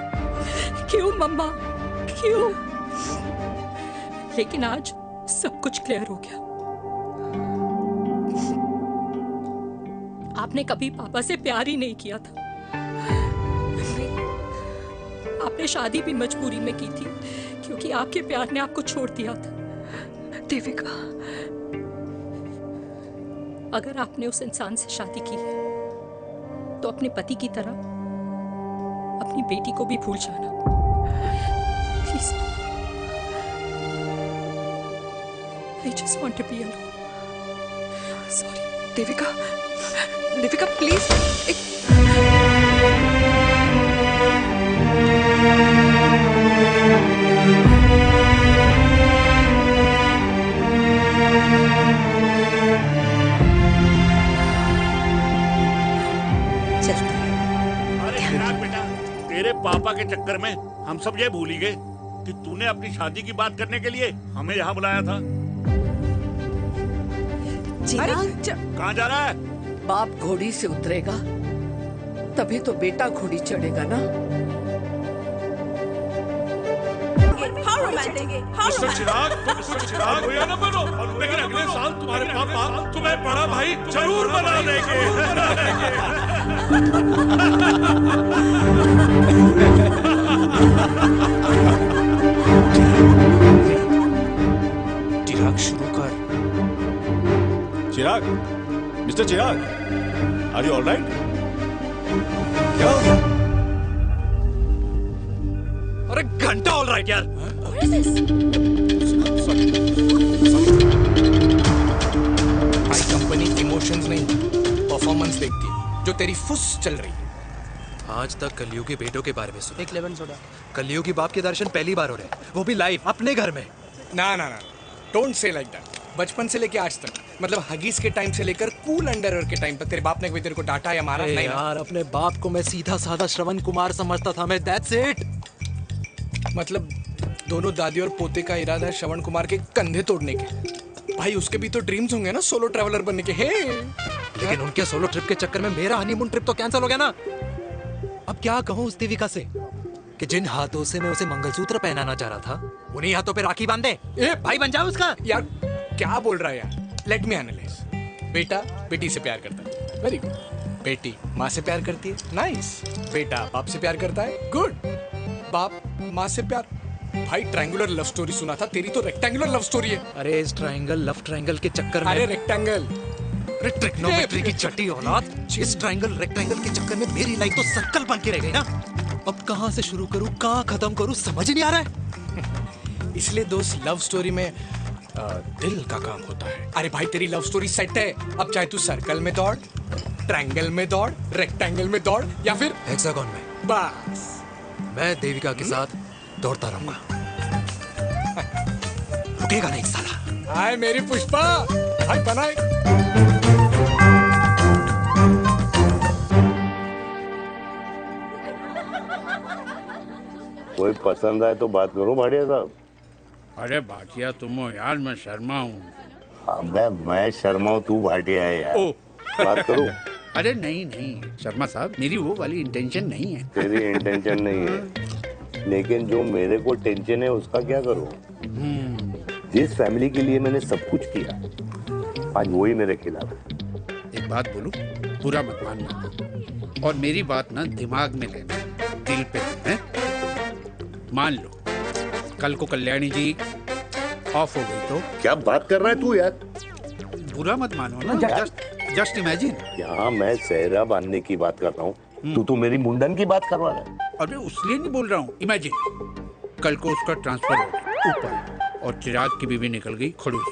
Speaker 11: क्यों मम्मा क्यों? लेकिन आज सब कुछ क्लियर हो गया। आपने कभी पापा से प्यार ही नहीं किया था। आपने शादी भी मजबूरी में की थी क्योंकि आपके प्यार ने आपको छोड़ दिया था।
Speaker 2: देविका,
Speaker 11: अगर आपने उस इंसान से शादी की है तो अपने पति की तरह अपनी बेटी को भी भूल जाना please. I just want to be alone. Sorry.
Speaker 2: Devika, Devika please.
Speaker 4: अरे चिराग बेटा, तेरे पापा के चक्कर में हम सब ये भूल ही गए कि तूने अपनी शादी की बात करने के लिए हमें यहाँ बुलाया था। कहाँ जा रहा है?
Speaker 15: बाप घोड़ी से उतरेगा तभी तो बेटा घोड़ी चढ़ेगा ना।
Speaker 16: मिस्टर चिराग, मिस्टर चिराग भैया ना बनो, लेकिन अगले साल तुम्हारे पापा तुम्हें बड़ा भाई जरूर बना देंगे।
Speaker 7: चिराग शुरू कर।
Speaker 3: Chirag, mister Chirag, are you alright?
Speaker 5: क्या हो गया? अरे घंटा ऑलराइट यार।
Speaker 7: भाई कंपनी इमोशंस नहीं परफॉर्मेंस देखती है, जो तेरी फुस चल रही है।
Speaker 5: आज तक कलयुगी बेटों के बारे में सुना।
Speaker 7: एक लेमन सोडा।
Speaker 5: कलयुगी बाप के दर्शन पहली बार हो रहे हैं, वो भी लाइव अपने घर में।
Speaker 7: ना ना ना, डोंट से लाइक दैट। बचपन से लेके आज तक, मतलब हगीज के टाइम से लेकर कूल अंडरवेयर के टाइम तक तेरे बाप ने कभी तेरे को डांटा या मारा? नहीं
Speaker 5: यार, अपने बाप को मैं सीधा साधा श्रवण कुमार समझता था मैं, दैट्स इट।
Speaker 7: मतलब दोनों दादी और पोते का इरादा है श्रवण कुमार के कंधे तोड़ने के। भाई उसके भी तो ड्रीम्स होंगे ना सोलो ट्रैवलर बनने के। हे
Speaker 5: लेकिन उनके सोलो ट्रिप के चक्कर में मेरा हनीमून ट्रिप तो कैंसिल हो गया ना। अब क्या कहूँ उस देविका से? कि जिन हाथों से मैं उसे मंगलसूत्र पहनाना चाह रहा था उन्हीं हाथों पे राखी बांध दे। ए भाई बन जाओ उसका।
Speaker 7: यार क्या बोल रहा है यार? Let me analyse. बेटा बेटी से प्यार करता है, वेरी गुड। बेटी माँ से प्यार करती है, नाइस। बेटा बाप से प्यार करता है, गुड। बाप माँ से प्यार। भाई ट्रायंगुलर लव स्टोरी सुना था, तेरी तो रेक्टेंगुलर लव स्टोरी है।
Speaker 5: अरे इस ट्रायंगल लव ट्रायंगल के चक्कर में,
Speaker 7: अरे रेक्टेंगल,
Speaker 5: अरे ट्रिग्नोमेट्री की छठी औलाद, इस ट्रायंगल रेक्टेंगल के चक्कर में मेरी लाइफ तो सर्कल बन के रह गई ना। अब कहाँ से शुरू करूँ, कहाँ खत्म करूँ, समझ ही नहीं आ रहा है।
Speaker 7: इसलिए दोस्त लव स्टोरी में दिल का काम होता है। अरे भाई तेरी लव स्टोरी सेट है, अब चाहे तू सर्कल में दौड़, ट्रायंगल में दौड़, रेक्टेंगल में दौड़ या फिर
Speaker 5: हेक्सागोन में,
Speaker 7: बस
Speaker 5: मैं देविका के साथ दौड़ता रहूंगा। रुकेगा नहीं साला।
Speaker 7: हाय मेरी पुष्पा, हाय बनाए।
Speaker 4: कोई पसंद आए तो बात करो भाटिया साहब।
Speaker 16: अरे भाटिया तुम हो यार, मैं शर्मा हूँ।
Speaker 4: अबे मैं शर्मा हूँ, तू भाटिया है यार। बात करो।
Speaker 16: अरे नहीं नहीं शर्मा साहब, मेरी वो वाली इंटेंशन नहीं है।
Speaker 4: तेरी इंटेंशन नहीं है, लेकिन जो मेरे को टेंशन है उसका क्या करूँ? जिस फैमिली के लिए मैंने सब कुछ किया, आज वही मेरे खिलाफ है।
Speaker 16: एक बात बोलूं, बुरा मत मानना, और मेरी बात ना दिमाग में लेना, दिल पे है। मान लो कल को कल्याणी जी ऑफ हो गई तो
Speaker 4: क्या बात कर रहा है तू यार?
Speaker 16: बुरा मत मानो ना, जस्ट इमेजिन।
Speaker 4: यहाँ मैं सेहरा बांधने की बात कर रहा हूँ, तू तो मेरी मुंडन की बात करवा रहा है।
Speaker 16: अरे उसलिए नहीं बोल रहा हूँ, इमेजिन कल को उसका ट्रांसफर हो गया ऊपर और चिराग की बीवी निकल गई खड़ूस,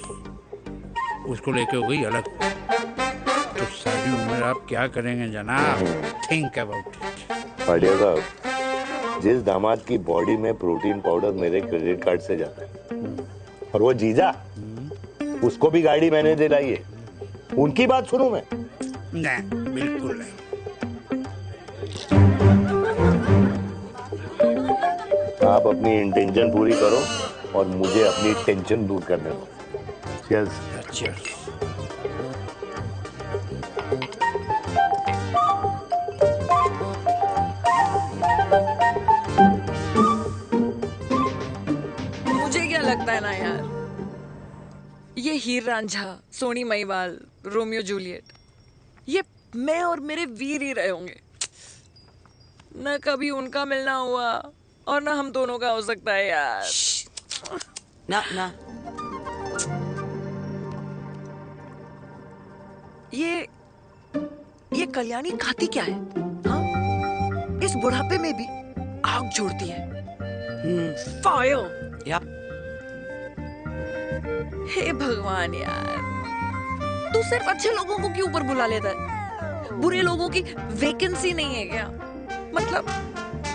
Speaker 16: उसको लेके हो गई अलग, तो सारी उम्र आप क्या करेंगे जनाब? Think about it.
Speaker 4: भाटिया साहब, जिस दामाद की बॉडी में प्रोटीन पाउडर मेरे क्रेडिट कार्ड से जाता है, और वो जीजा, उसको भी गाड़ी मैंने दिलाई है, उनकी बात सुनूं मैं?
Speaker 16: नहीं, बिल्कुल नहीं।
Speaker 4: आप अपनी इंटेंशन पूरी करो और मुझे अपनी टेंशन दूर करने दो। चीयर्स।
Speaker 16: चीयर्स।
Speaker 2: मुझे क्या लगता है ना यार, ये हीर रांझा, सोनी महिवाल, रोमियो जूलियट, ये मैं और मेरे वीर ही रहे होंगे। न कभी उनका मिलना हुआ और ना हम दोनों का हो सकता है यार।
Speaker 6: ना ना,
Speaker 2: ये कल्याणी खाती क्या है? हाँ? इस बुढ़ापे में भी आग छोड़ती है। फायर।
Speaker 6: या
Speaker 2: हे भगवान यार, तू सिर्फ अच्छे लोगों को क्यों ऊपर बुला लेता है? बुरे लोगों की वैकेंसी नहीं है क्या? मतलब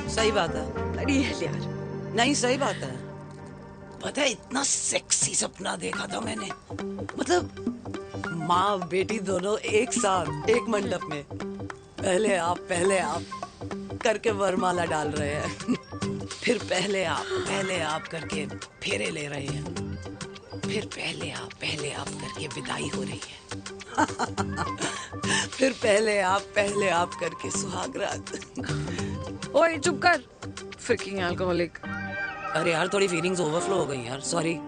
Speaker 6: सही बात है।
Speaker 2: अरे यार,
Speaker 6: नहीं सही बात है। पता है इतना सेक्सी सपना देखा था मैंने, मतलब माँ बेटी दोनों एक साथ एक मंडप में, पहले आप करके वरमाला डाल रहे हैं, फिर पहले आप करके फेरे ले रहे हैं, फिर पहले आप करके विदाई हो रही है, फिर पहले आप करके सुहाग रात।
Speaker 2: ओए चुप कर, फ्रिकिंग अल्कोहलिक।
Speaker 6: अरे यार थोड़ी फीलिंग्स ओवरफ्लो हो गई यार, सॉरी।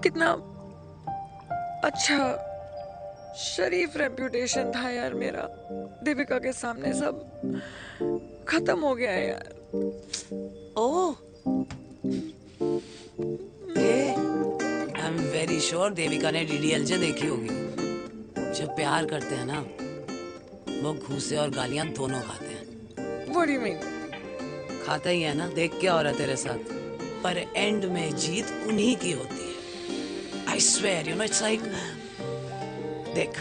Speaker 2: कितना अच्छा शरीफ रेप्यूटेशन था यार मेरा, देविका के सामने सब खत्म हो गया है यार।
Speaker 6: Oh, I am very sure Devika ने डीडीएलजे देखी होगी। जब प्यार करते हैं ना, वो घूसे और गालियां दोनों खाते हैं।
Speaker 2: What do you mean?
Speaker 6: खाता ही है ना, देख क्या हो रहा है तेरे साथ, पर एंड में जीत उन्हीं की होती है। I swear, you know, it's like, देख,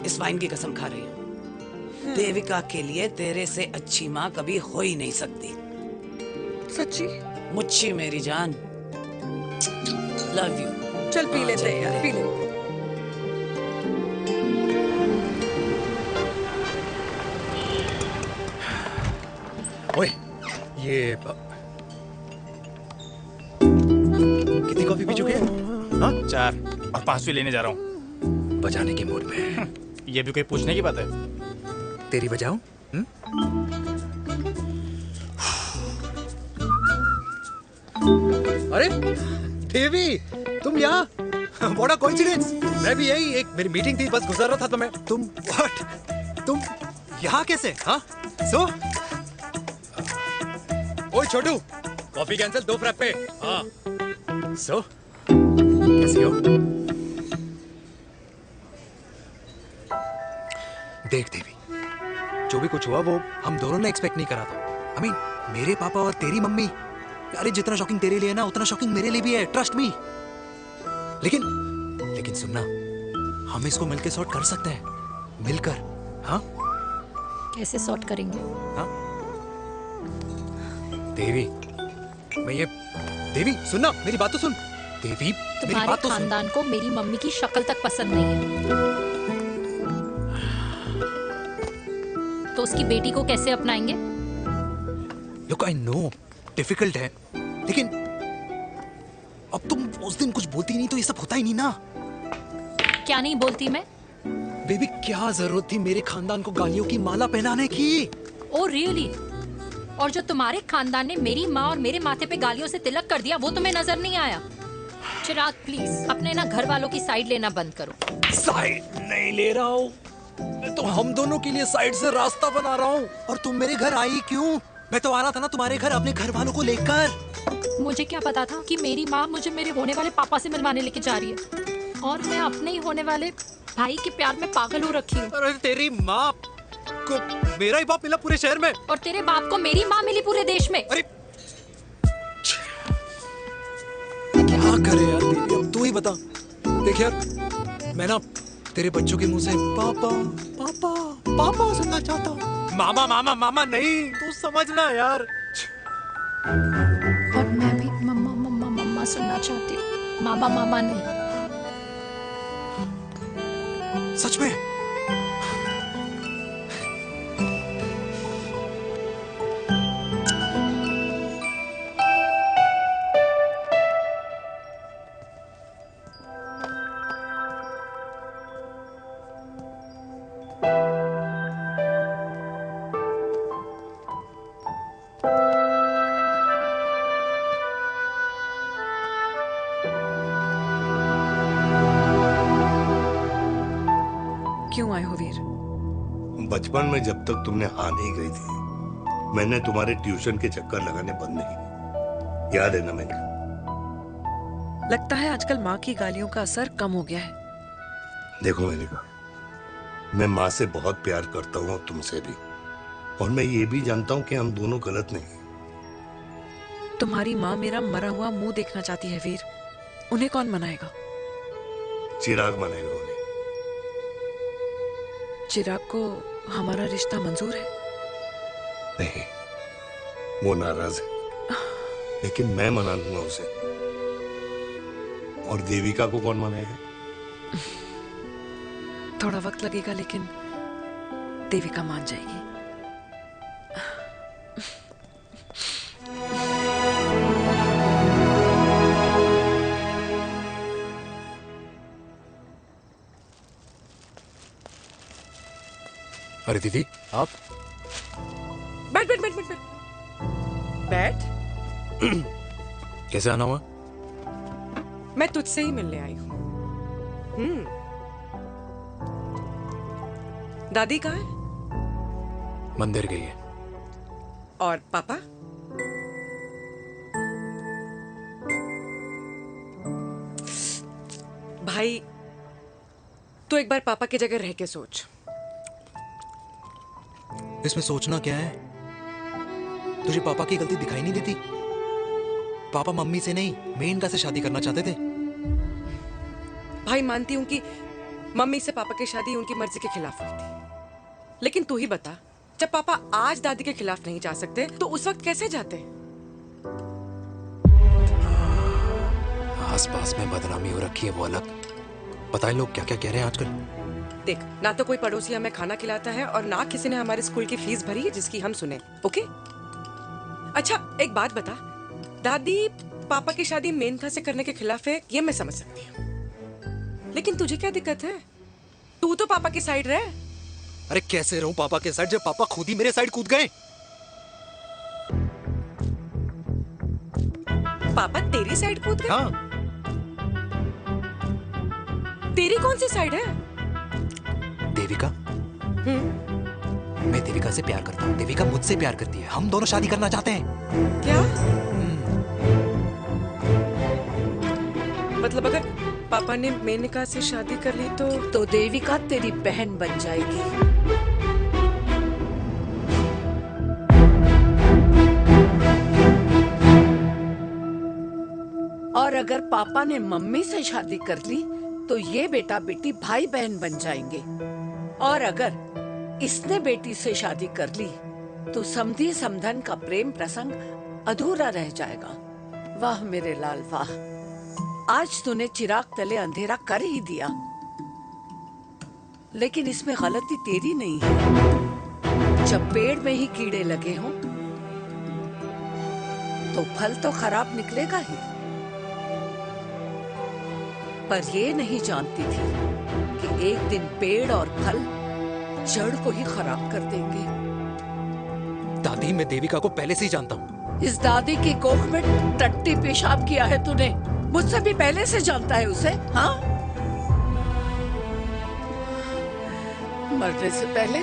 Speaker 6: इस वाइन की कसम खा रही हूँ, देविका के लिए तेरे से अच्छी माँ कभी हो ही नहीं सकती।
Speaker 2: सच्ची?
Speaker 6: मुच्छी मेरी जान, लव यू।
Speaker 2: चल पी लेते हैं यार, पी ले।
Speaker 5: ओए, ये कितनी कॉफी पी चुके हैं? हाँ?
Speaker 14: 4 और 5वीं लेने जा रहा हूँ।
Speaker 5: बजाने के मूड में।
Speaker 14: ये भी कोई पूछने की बात है?
Speaker 5: तेरी बजाऊं? अरे देवी, तुम यहाँ? What a coincidence! मैं भी यही, एक मेरी मीटिंग थी, बस गुजर रहा था तो मैं तुम यहाँ कैसे? हाँ? ओए छोटू, कॉफी कैंसिल, 2 फ्रैप्पे। हाँ। कैसी हो? देख देवी, जो भी कुछ हुआ वो हम दोनों ने एक्सपेक्ट नहीं करा था। I mean, मेरे पापा और तेरी मम्मी, अरे जितना शॉकिंग तेरे लिए है ना, उतना शॉकिंग मेरे लिए भी है, ट्रस्ट मी। लेकिन सुनना, हम इसको मिलकर सॉर्ट कर सकते हैं, मिलकर। हाँ?
Speaker 8: कैसे सॉर्ट करेंगे?
Speaker 5: हाँ? देवी, देवी सुनना, मेरी बात तो सुन। देवी, मेरी बात तो सुन।
Speaker 8: खानदान को मेरी मम्मी की शक्ल तक पसंद नहीं है, तो उसकी बेटी को कैसे अपनाएंगे?
Speaker 5: Look, I know, डिफिकल्ट है, लेकिन अब तुम उस दिन कुछ बोलती नहीं तो ये सब होता ही नहीं ना।
Speaker 8: क्या नहीं बोलती मैं?
Speaker 5: बेबी, क्या जरूरत थी मेरे खानदान को गालियों की माला पहनाने की?
Speaker 8: Oh really? और जो तुम्हारे खानदान ने मेरी माँ और मेरे माथे पे गालियों से तिलक कर दिया, वो तुम्हें नजर नहीं आया? चिराग प्लीज अपने ना घर वालों की साइड लेना बंद करो।
Speaker 5: साइड नहीं ले रहा हूँ, मैं तो हम दोनों के लिए साइड से रास्ता बना रहा हूँ। और तुम मेरे घर आई क्यों? मैं तो आ रहा था ना तुम्हारे घर अपने घर वालों को लेकर।
Speaker 8: मुझे क्या पता था कि मेरी माँ मुझे मेरे होने वाले पापा से मिलवाने लेके जा रही है, और मैं अपने ही होने वाले भाई के प्यार में पागल हो रखी हूँ।
Speaker 5: अरे तेरी माँ को मेरा ही बाप मिला पूरे शहर में,
Speaker 8: और तेरे बाप को मेरी माँ मिली पूरे देश में।
Speaker 5: अरे क्या करे यार दीदी, अब तू ही बता। देख यार, मैं ना तेरे बच्चों के मुंह से पापा पापा पापा सुनना चाहता हूँ, मामा मामा मामा नहीं, तू समझना यार।
Speaker 8: और मैं भी मम्मा मम्मा मम्मा सुनना चाहती हूँ, मामा मामा नहीं।
Speaker 5: सच में?
Speaker 2: क्यों आए हो वीर?
Speaker 4: बचपन में जब तक तुमने हाँ नहीं कही थी, मैंने तुम्हारे ट्यूशन के चक्कर लगाने बंद नहीं किए। याद है ना मैंने?
Speaker 2: लगता है आजकल माँ की गालियों का असर कम हो गया है।
Speaker 4: देखो मेनका, मैं माँ से बहुत प्यार करता हूँ और तुमसे भी, और मैं ये भी जानता हूँ कि हम दोनों गलत नहीं।
Speaker 2: तुम्हारी माँ मेरा मरा हुआ मुंह देखना चाहती है वीर, उन्हें कौन मनाएगा?
Speaker 4: चिराग मनाएगा उन्हें।
Speaker 2: चिराग को हमारा रिश्ता मंजूर है?
Speaker 4: नहीं, वो नाराज है, लेकिन मैं मना लूंगा उसे। और देविका को कौन मनाएगा?
Speaker 2: थोड़ा वक्त लगेगा, लेकिन देविका मान जाएगी।
Speaker 5: अरे दीदी, आप?
Speaker 13: बैठ बैठ बैठ बैठ बैठ बैठ।
Speaker 5: कैसे आना हुआ?
Speaker 13: मैं तुझसे ही मिलने आई हूँ। दादी कहाँ है?
Speaker 5: मंदिर गई है।
Speaker 13: और पापा? भाई, तू एक बार पापा की जगह रह के सोच।
Speaker 5: इसमें सोचना क्या है? तुझे पापा की गलती दिखाई नहीं देती? पापा मम्मी से नहीं, मेनका से शादी करना चाहते थे।
Speaker 13: भाई, मानती हूं कि मम्मी से पापा की शादी उनकी मर्जी के खिलाफ हुई थी, लेकिन तू ही बता, जब पापा आज दादी के खिलाफ नहीं जा सकते तो उस वक्त कैसे जाते?
Speaker 5: आसपास में बदनामी हो रखी है, वो अलग। पता है लोग क्या क्या कह रहे हैं आजकल?
Speaker 13: देख, ना तो कोई पड़ोसी हमें खाना खिलाता है और ना किसी ने हमारे स्कूल की फीस भरी है जिसकी हम सुने। ओके? अच्छा, एक बात बता, दादी पापा की शादी मेनका से करने के खिलाफ है, ये मैं समझ सकती हूँ, लेकिन तुझे क्या दिक्कत है? तू तो पापा की साइड रहे।
Speaker 5: अरे कैसे रहूं पापा के साइड जब पापा खुद ही मेरे साइड कूद गए?
Speaker 13: पापा तेरी साइड कूद गए?
Speaker 5: हाँ।
Speaker 13: तेरी कौन सी साइड है?
Speaker 5: देविका। मैं देविका से प्यार करता हूँ, देविका मुझसे प्यार करती है, हम दोनों शादी करना चाहते हैं।
Speaker 13: क्या? मतलब अगर पापा ने मेनका से शादी कर ली तो
Speaker 15: देविका तेरी बहन बन जाएगी। और अगर पापा ने मम्मी से शादी कर ली तो ये बेटा बेटी भाई बहन बन जाएंगे। और अगर इसने बेटी से शादी कर ली तो समधी समधन का प्रेम प्रसंग अधूरा रह जाएगा। वाह मेरे लाल वाह, आज तूने चिराग तले अंधेरा कर ही दिया। लेकिन इसमें गलती तेरी नहीं है। जब पेड़ में ही कीड़े लगे हों तो फल तो खराब निकलेगा ही। पर ये नहीं जानती थी कि एक दिन पेड़ और फल जड़ को ही खराब कर देंगे।
Speaker 5: दादी, मैं देविका को पहले से ही जानता हूँ।
Speaker 15: इस दादी की कोख में टट्टी पेशाब किया है तूने, मुझसे भी पहले से जानता है उसे। हाँ, मरने से पहले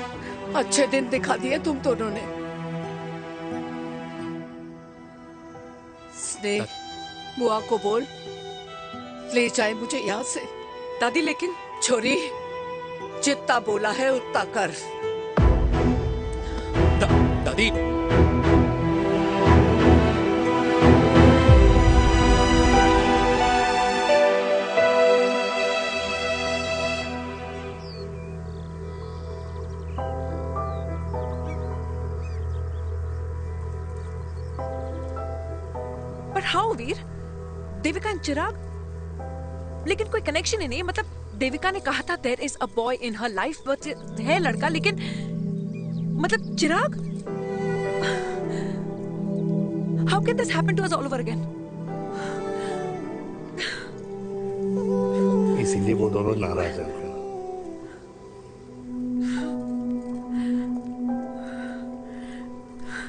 Speaker 15: अच्छे दिन दिखा दिए तुम दोनों ने। स्नेह, बुआ को बोल ले जाए मुझे यहाँ से।
Speaker 13: दादी लेकिन
Speaker 15: छोरी, जितना बोला है उतना कर।
Speaker 5: दादी,
Speaker 2: पर हाउ वीर? देविका एंड चिराग, लेकिन कोई कनेक्शन ही नहीं है। मतलब देविका ने कहा था there is a boy in her life, but है लड़का, लेकिन मतलब Chirag, how can this happen to us all over again?
Speaker 4: इसीलिए वो दोनों नाराज हैं।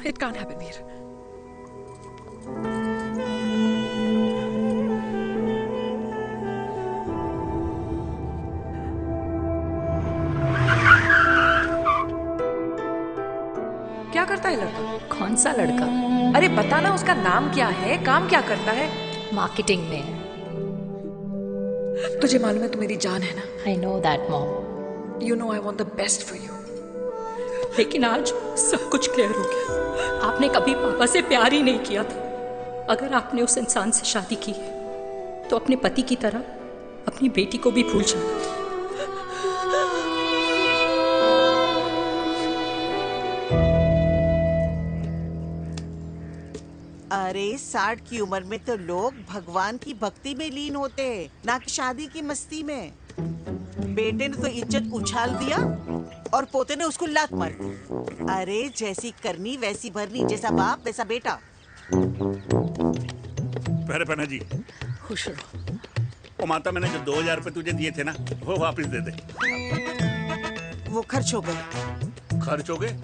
Speaker 2: It can't happen Veer. क्या करता है लड़का?
Speaker 8: कौन सा लड़का?
Speaker 2: अरे बताना, उसका नाम क्या है, काम क्या करता है?
Speaker 8: मार्केटिंग में है।
Speaker 2: तुझे मालूम है तू मेरी जान है ना?
Speaker 8: I know that mom.
Speaker 2: You know I want the best for you.
Speaker 11: लेकिन आज सब कुछ क्लियर हो गया। आपने कभी पापा से प्यार ही नहीं किया था। अगर आपने उस इंसान से शादी की है तो अपने पति की तरह अपनी बेटी को भी भूल जाना।
Speaker 17: अरे 60 की उम्र में तो लोग भगवान की भक्ति में लीन होते हैं, ना कि शादी की मस्ती में। बेटे ने तो इज्जत उछाल दिया और पोते ने उसको लात मार दी। अरे जैसी करनी वैसी भरनी, जैसा बाप वैसा बेटा।
Speaker 3: पहले पन्ना जी,
Speaker 15: खुश रहो।
Speaker 3: ओ माता, मैंने जो 2000 रुपए तुझे दिए थे ना, वो वापस दे दे।
Speaker 17: वो खर्च हो गए।
Speaker 3: खर्च हो गए?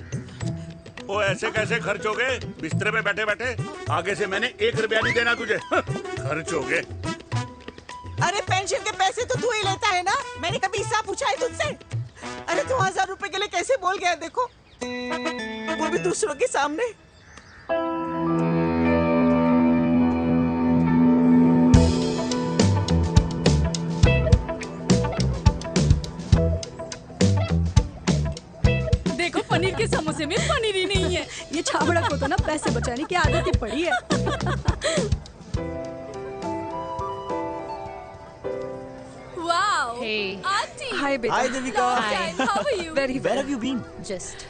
Speaker 3: ओ ऐसे कैसे खर्च हो गए? बिस्तर पे बैठे बैठे। आगे से मैंने 1 रुपया नहीं देना तुझे। खर्च हो गए।
Speaker 17: अरे पेंशन के पैसे तो तू ही लेता है ना, मैंने कभी हिसाब पूछा है तुझसे? अरे तू 1000 रुपए के लिए कैसे बोल गया, देखो, वो भी दूसरों के सामने।
Speaker 11: देखो, पनीर के समोसे में पनीर ही नहीं है। ये छाबड़ा को तो ना पैसे बचाने की आदत ही पड़ी है।
Speaker 8: Wow. Hey.
Speaker 11: Auntie.
Speaker 2: Hi, beta.
Speaker 11: Hi, Devika.
Speaker 8: Hi.
Speaker 11: How are you?
Speaker 2: Very well.
Speaker 11: Where have you been?
Speaker 8: Just.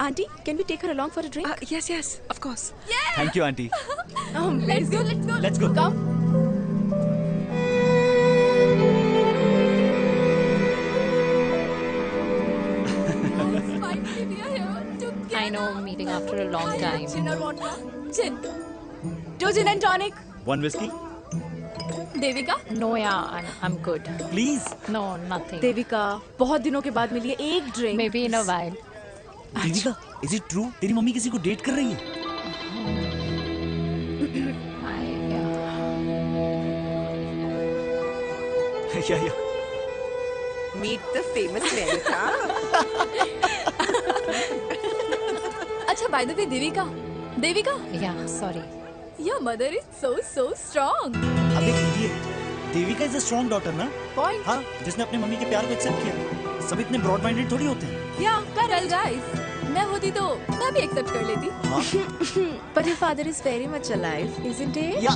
Speaker 11: Auntie, can we take her along for a drink?
Speaker 2: Yes, yes, of course.
Speaker 18: Thank you, auntie.
Speaker 11: Oh, let's go. Let's go.
Speaker 18: Let's go.
Speaker 11: Come.
Speaker 8: I know, meeting after a long time.
Speaker 11: Gin or vodka? Gin. 2 gin and tonic.
Speaker 18: 1 whiskey?
Speaker 11: Devika?
Speaker 8: No yeah I am good.
Speaker 18: Please.
Speaker 8: No nothing.
Speaker 9: Devika, बहुत दिनों के बाद मिली है, एक drink.
Speaker 8: Maybe in a while.
Speaker 18: Devika, is it true तेरी मम्मी किसी को डेट कर रही है? या
Speaker 10: मीट द फेमस मेनका।
Speaker 11: अच्छा बाय द वे देविका,
Speaker 8: या sorry,
Speaker 11: your mother is so strong।
Speaker 18: अबे idiot, Devika is a strong daughter ना?
Speaker 11: पॉइंट।
Speaker 18: हाँ, जिसने अपने मम्मी के प्यार को एक्सेप्ट किया। सब इतने ब्रॉड माइंडेड थोड़ी होते हैं।
Speaker 11: या करेक्ट गाइस, मैं होती तो मैं भी एक्सेप्ट कर लेती।
Speaker 9: But your father is very much alive, isn't he?
Speaker 18: या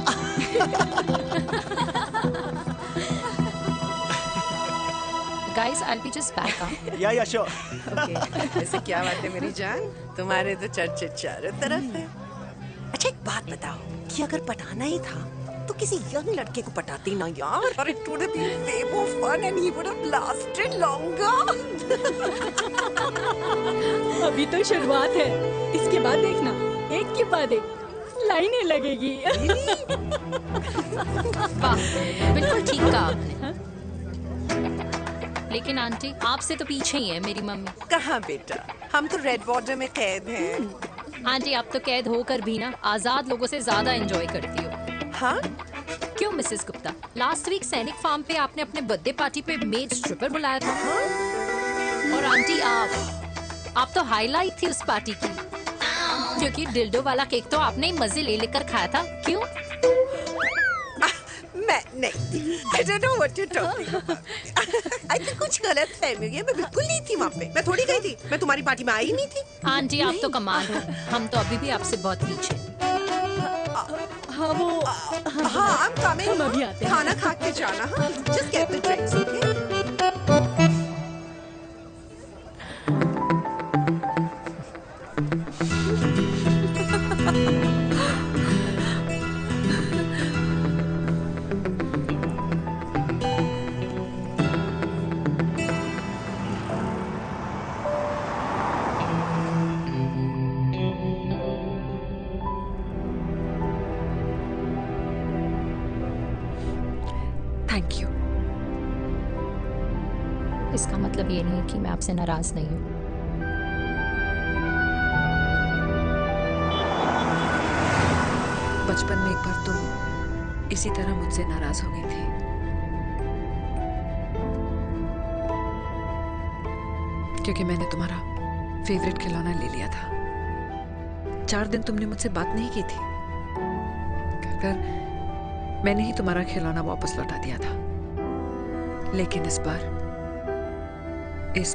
Speaker 8: guys I'll be just back up।
Speaker 18: या श्योर।
Speaker 10: ओके, ऐसे क्या बात है मेरी जान, तुम्हारे तो चर्चे चारों तरफ है। अच्छा एक बात बताओ कि अगर पटाना ही था तो किसी यंग लड़के को पटाती ना यार, और it would have been way more fun and he would have lasted longer.
Speaker 11: अभी तो शुरुआत है, इसके बाद देखना एक के बाद एक लाइनें लगेगी।
Speaker 8: वाह, बिल्कुल ठीक कहा आपने। लेकिन आंटी आपसे तो पीछे ही है मेरी मम्मी।
Speaker 10: कहाँ बेटा, हम तो रेड वाटर में कैद हैं।
Speaker 8: आंटी आप तो कैद होकर भी ना आजाद लोगों से ज्यादा एंजॉय करती हो।
Speaker 10: हाँ?
Speaker 8: क्यों मिसेस गुप्ता, लास्ट वीक सैनिक फार्म पे आपने अपने बर्थडे पार्टी पे मेड स्ट्रिपर बुलाया था। और आंटी आप तो हाईलाइट थी उस पार्टी की, क्योंकि डिल्डो वाला केक तो आपने ही मजे ले लेकर खाया था। क्यों?
Speaker 10: मैं नहीं, I don't know what you're talking about। I think कुछ गलत फहमी हुई है, मैं बिल्कुल नहीं थी वहाँ पे, मैं थोड़ी गई थी, मैं तुम्हारी पार्टी में आई नहीं थी।
Speaker 8: आंटी आप तो कमाल हो, हम तो अभी भी आपसे बहुत पीछे।
Speaker 11: हाँ वो
Speaker 10: हाँ I'm coming,
Speaker 11: हम अभी आते हैं।
Speaker 10: खाना खा के जाना। हाँ, just get the drinks, okay?
Speaker 2: Thank you.
Speaker 8: इसका मतलब ये नहीं कि मैं आपसे नाराज नहीं हूँ।
Speaker 2: बचपन में एक बार तुम इसी तरह मुझसे नाराज हो गई थी। क्योंकि मैंने तुम्हारा फेवरेट खिलौना ले लिया था। 4 दिन तुमने मुझसे बात नहीं की थी, कहकर मैंने ही तुम्हारा खिलौना वापस लौटा दिया था। लेकिन इस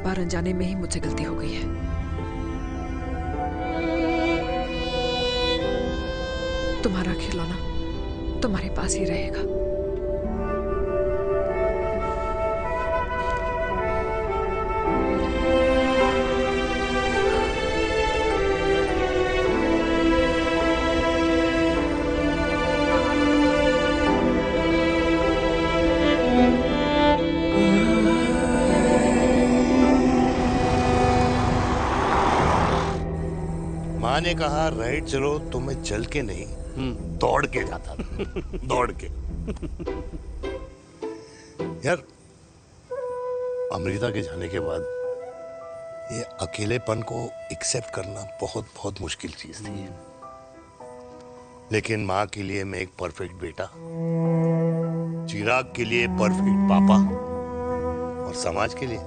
Speaker 2: बार अनजाने में ही मुझसे गलती हो गई है। तुम्हारा खिलौना तुम्हारे पास ही रहेगा।
Speaker 4: माँ ने कहा राइट चलो तो मैं चल के नहीं दौड़ के जाता था। दौड़ के। यार अमृता के जाने के बाद ये अकेलेपन को एक्सेप्ट करना बहुत बहुत मुश्किल चीज थी। लेकिन माँ के लिए मैं एक परफेक्ट बेटा, चिराग के लिए परफेक्ट पापा और समाज के लिए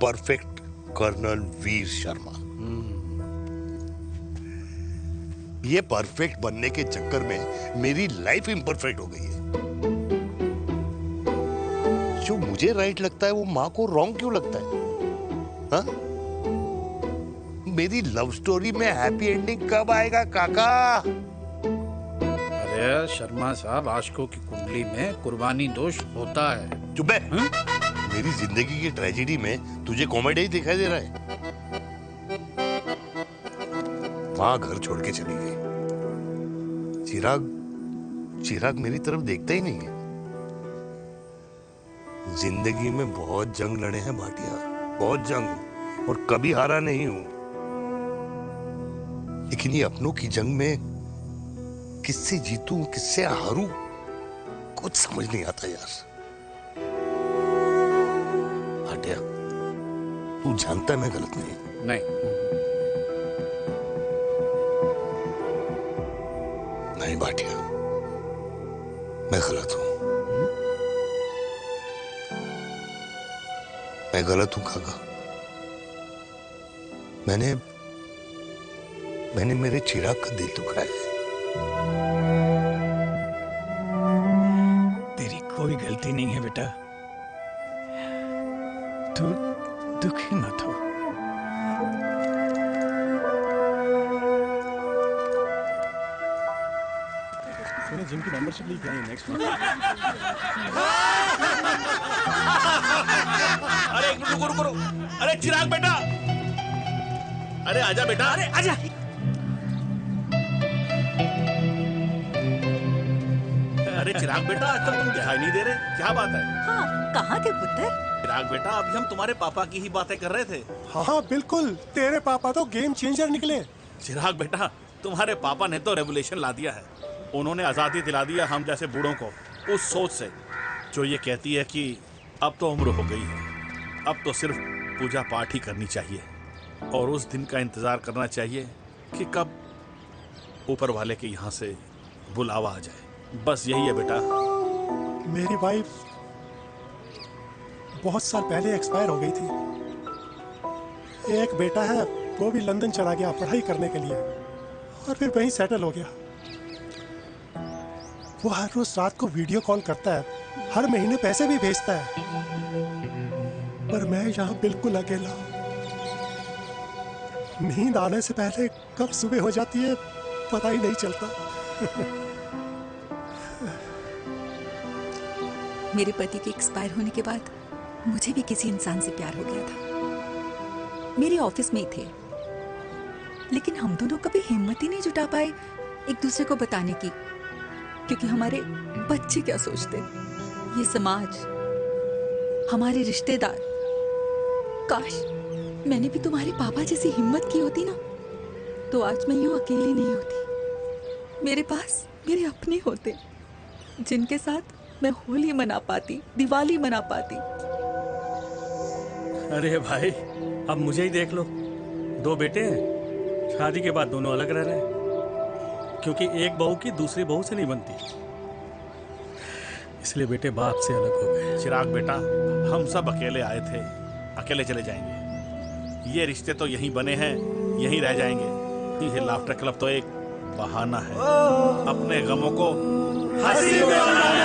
Speaker 4: परफेक्ट कर्नल वीर शर्मा। ये परफेक्ट बनने के चक्कर में मेरी लाइफ इम्परफेक्ट हो गई है। जो मुझे राइट लगता है वो माँ को रॉन्ग क्यों लगता है? हाँ? मेरी लव स्टोरी में हैप्पी एंडिंग कब आएगा काका?
Speaker 16: अरे शर्मा साहब, आशिकों की कुंडली में कुर्बानी दोष होता है।
Speaker 4: चुप है। मेरी जिंदगी की ट्रेजेडी में तुझे कॉमेडी ही दिखाई दे रहा है। माँ घर छोड़ के चली गई। चिराग मेरी तरफ देखता ही नहीं है। जिंदगी में बहुत जंग लड़े हैं भाटिया, बहुत जंग, और कभी हारा नहीं हूं। लेकिन ये अपनों की जंग में किससे जीतूं, किससे हारूं, कुछ समझ नहीं आता यार। भाटिया, तू जानता है मैं गलत नहीं। नहीं भाटिया, मैं गलत हूं। मैं गलत हूं काका। मैंने मेरे चिराग का दिल दुखाया है।
Speaker 18: तेरी कोई गलती नहीं है बेटा, तू दुखी मत हो।
Speaker 1: जिम की मेंबरशिप ली क्या है नेक्स्ट मंथ?
Speaker 3: अरे रुको। अरे चिराग बेटा, अरे आजा बेटा, अरे आजा। अरे चिराग बेटा, आजकल तुम दिखाई नहीं दे रहे, क्या बात है?
Speaker 19: हाँ, कहाँ थे पुत्र?
Speaker 3: चिराग बेटा, अभी हम तुम्हारे पापा की ही बातें कर रहे थे।
Speaker 20: हाँ बिल्कुल, तेरे पापा तो गेम चेंजर निकले।
Speaker 3: चिराग बेटा, तुम्हारे पापा ने तो रेवोल्यूशन ला दिया है। उन्होंने आज़ादी दिला दिया हम जैसे बूढ़ों को उस सोच से जो ये कहती है कि अब तो उम्र हो गई है, अब तो सिर्फ पूजा पाठ ही करनी चाहिए और उस दिन का इंतज़ार करना चाहिए कि कब ऊपर वाले के यहाँ से बुलावा आ जाए। बस यही है बेटा।
Speaker 20: मेरी वाइफ बहुत साल पहले एक्सपायर हो गई थी। एक बेटा है, वो भी लंदन चला गया पढ़ाई करने के लिए और फिर वहीं सेटल हो गया। वो हर रोज रात को वीडियो कॉल करता है, हर महीने पैसे भी भेजता है, पर मैं यहाँ बिल्कुल अकेला हूँ। नींद आने से पहले कब सुबह हो जाती है पता ही नहीं चलता।
Speaker 19: मेरे पति के एक्सपायर होने के बाद मुझे भी किसी इंसान से प्यार हो गया था। मेरे ऑफिस में ही थे, लेकिन हम दोनों कभी हिम्मत ही नहीं जुटा पाए एक दूसरे को बताने की, क्योंकि हमारे बच्चे क्या सोचते, ये समाज, हमारे रिश्तेदार। काश मैंने भी तुम्हारे पापा जैसी हिम्मत की होती ना, तो आज मैं यूं अकेली नहीं होती। मेरे पास मेरे अपने होते जिनके साथ मैं होली मना पाती, दिवाली मना पाती।
Speaker 18: अरे भाई, अब मुझे ही देख लो, 2 बेटे हैं, शादी के बाद दोनों अलग रह रहे हैं, क्योंकि एक बहू की दूसरी बहू से नहीं बनती, इसलिए बेटे बाप से अलग हो गए।
Speaker 3: चिराग बेटा, हम सब अकेले आए थे, अकेले चले जाएंगे। ये रिश्ते तो यहीं बने हैं, यहीं रह जाएंगे। ये लाफ्टर क्लब तो एक बहाना है अपने गमों को हंसी में बनाना है।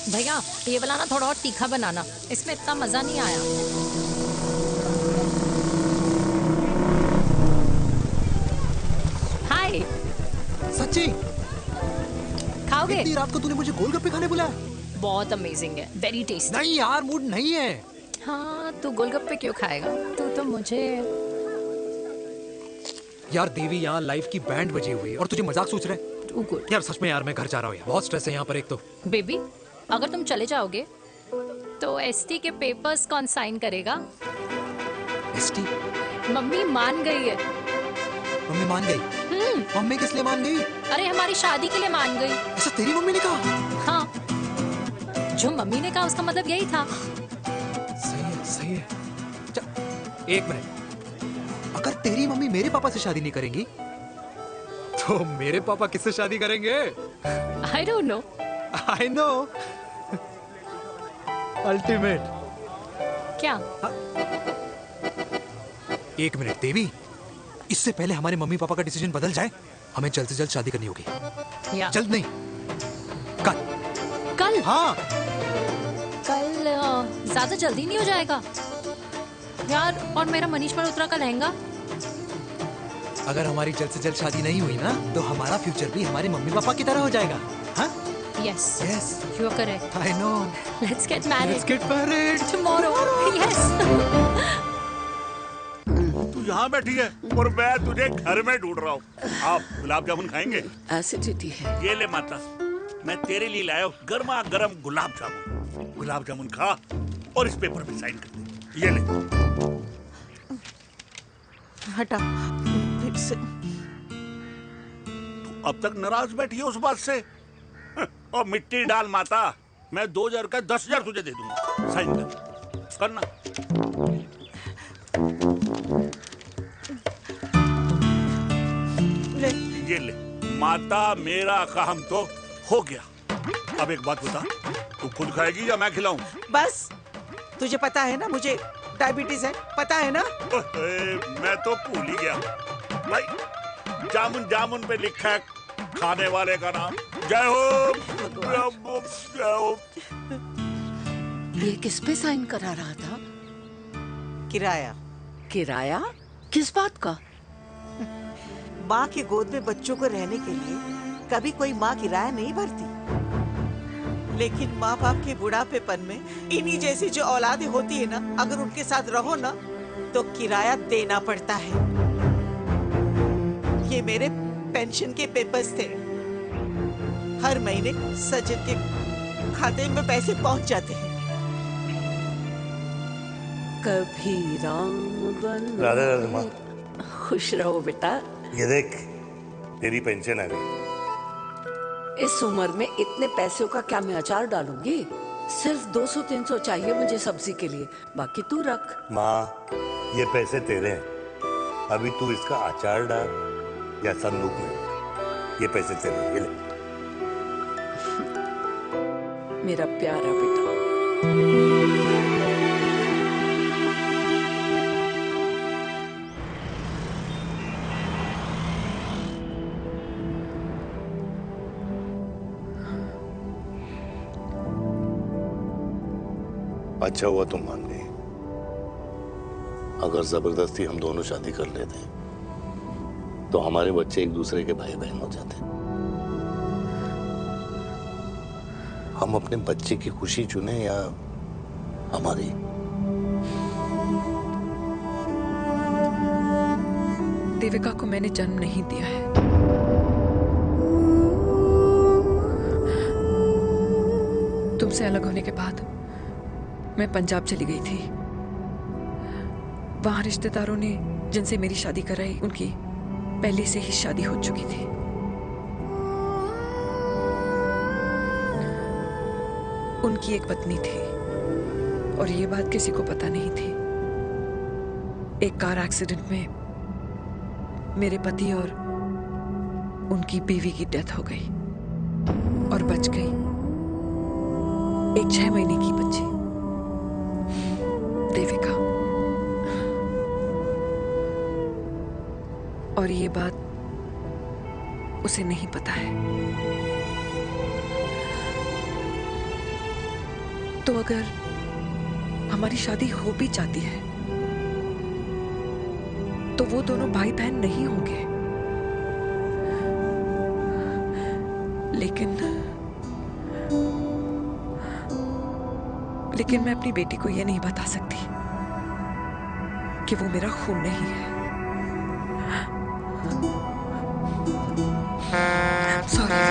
Speaker 8: भैया, ये वाला ना थोड़ा और तीखा बनाना, इसमें इतना मजा नहीं आया। हाय।
Speaker 5: सच्ची?
Speaker 8: खाओगे?
Speaker 5: इतनी रात को तूने मुझे गोलगप्पे खाने बुलाया?
Speaker 8: बहुत अमेजिंग है, वेरी टेस्टी।
Speaker 5: नहीं यार, मूड नहीं है।
Speaker 8: हाँ, तू गोलगप्पे क्यों खाएगा? तू तो मुझे।
Speaker 5: यार देवी, यहाँ लाइफ की बैंड बजी हुई है और तुझे मजाक सोच रहे? यार सच में यार, मैं घर जा रहा हूँ यार, बहुत स्ट्रेस है यहाँ पर। एक तो
Speaker 8: बेबी, अगर तुम चले जाओगे तो एसटी के पेपर्स कौन साइन करेगा?
Speaker 5: एसटी?
Speaker 8: मम्मी मान गई है।
Speaker 5: मम्मी मान गई? मम्मी किस लिए मान गई?
Speaker 8: अरे हमारी शादी के लिए मान गई।
Speaker 5: ऐसा तेरी मम्मी ने कहा?
Speaker 8: हाँ, जो मम्मी ने कहा उसका मतलब यही था।
Speaker 5: सही है, सही है। एक मिनट, अगर तेरी मम्मी मेरे पापा से शादी नहीं करेंगी तो मेरे पापा किससे शादी करेंगे?
Speaker 8: I don't know.
Speaker 5: I know. Ultimate.
Speaker 8: क्या?
Speaker 5: एक मिनट देवी, इससे पहले हमारे मम्मी पापा का डिसीजन बदल जाए, हमें जल्द से जल्द शादी करनी होगी। जल्द नहीं, कल।
Speaker 8: कल?
Speaker 5: हाँ।
Speaker 8: कल ज्यादा जल्दी नहीं हो जाएगा यार? और मेरा मनीष मल्होत्रा का लहंगा?
Speaker 5: अगर हमारी जल्द से जल्द शादी नहीं हुई ना, तो हमारा फ्यूचर भी हमारे मम्मी पापा की तरह हो जाएगा। हाँ?
Speaker 8: Yes.
Speaker 5: Yes.
Speaker 8: You are correct.
Speaker 5: I know.
Speaker 8: Let's get married.
Speaker 5: Let's get married
Speaker 8: tomorrow. Yes.
Speaker 3: तू यहाँ बैठी है और मैं तुझे घर में ढूंढ रहा हूँ। आप गुलाब जामुन खाएंगे?
Speaker 15: एसिडिटी है।
Speaker 3: ये ले माता, मैं तेरे लिए लाया हूँ गर्मा गर्म गुलाब जामुन। गुलाब जामुन खा और इस पेपर पे साइन कर दे। ये ले।
Speaker 17: हटा फिर से।
Speaker 3: तू अब तक नाराज बैठी है उस बात से? और मिट्टी डाल माता, मैं 2000 का 10,000 तुझे दे दूंगा। साइन कर, करना।
Speaker 17: ले।
Speaker 3: ये ले माता, मेरा काम तो हो गया। अब एक बात बता, तू खुद खाएगी या मैं खिलाऊं?
Speaker 17: बस, तुझे पता है ना मुझे डायबिटीज है, पता है ना?
Speaker 3: मैं तो भूल ही गया भाई। जामुन जामुन पे लिखा है खाने वाले का नाम। जय हो, जय हो।
Speaker 15: ये किस पे साइन करा रहा था?
Speaker 17: किराया।
Speaker 15: किराया? किस बात का?
Speaker 17: माँ की गोद में बच्चों को रहने के लिए कभी कोई माँ किराया नहीं भरती, लेकिन माँ बाप के बुढ़ापेपन में इन्हीं जैसी जो औलादें होती है ना, अगर उनके साथ रहो ना तो किराया देना पड़ता है। ये मेरे पेंशन के पेपर्स थे। हर महीने सचिन के खाते में पैसे पहुंच जाते हैं।
Speaker 15: कभी राम बन।
Speaker 4: राधे राधे माँ।
Speaker 15: खुश रहो बेटा।
Speaker 4: ये देख, तेरी पेंशन आ गई।
Speaker 15: इस उम्र में इतने पैसों का क्या मैं अचार डालूंगी? सिर्फ 200-300 चाहिए मुझे सब्जी के लिए, बाकी तू रख।
Speaker 4: माँ, ये पैसे तेरे हैं। अभी तू इसका अचार डाल या संदूक में, ये पैसे तेरे हैं। ये ले।
Speaker 15: मेरा प्यारा बेटा।
Speaker 4: अच्छा हुआ तुम मान गई। अगर जबरदस्ती हम दोनों शादी कर लेते तो हमारे बच्चे एक दूसरे के भाई बहन हो जाते। हम अपने बच्चे की खुशी चुने या हमारी?
Speaker 2: देविका को मैंने जन्म नहीं दिया है। तुमसे अलग होने के बाद मैं पंजाब चली गई थी। वहां रिश्तेदारों ने जिनसे मेरी शादी कराई, उनकी पहले से ही शादी हो चुकी थी। उनकी एक पत्नी थी और ये बात किसी को पता नहीं थी। एक कार एक्सीडेंट में मेरे पति और उनकी बीवी की डेथ हो गई और बच गई एक 6 महीने की बच्ची, देविका। और ये बात उसे नहीं पता है। तो अगर हमारी शादी हो भी जाती है तो वो दोनों भाई बहन नहीं होंगे। लेकिन मैं अपनी बेटी को ये नहीं बता सकती कि वो मेरा खून नहीं है। सॉरी।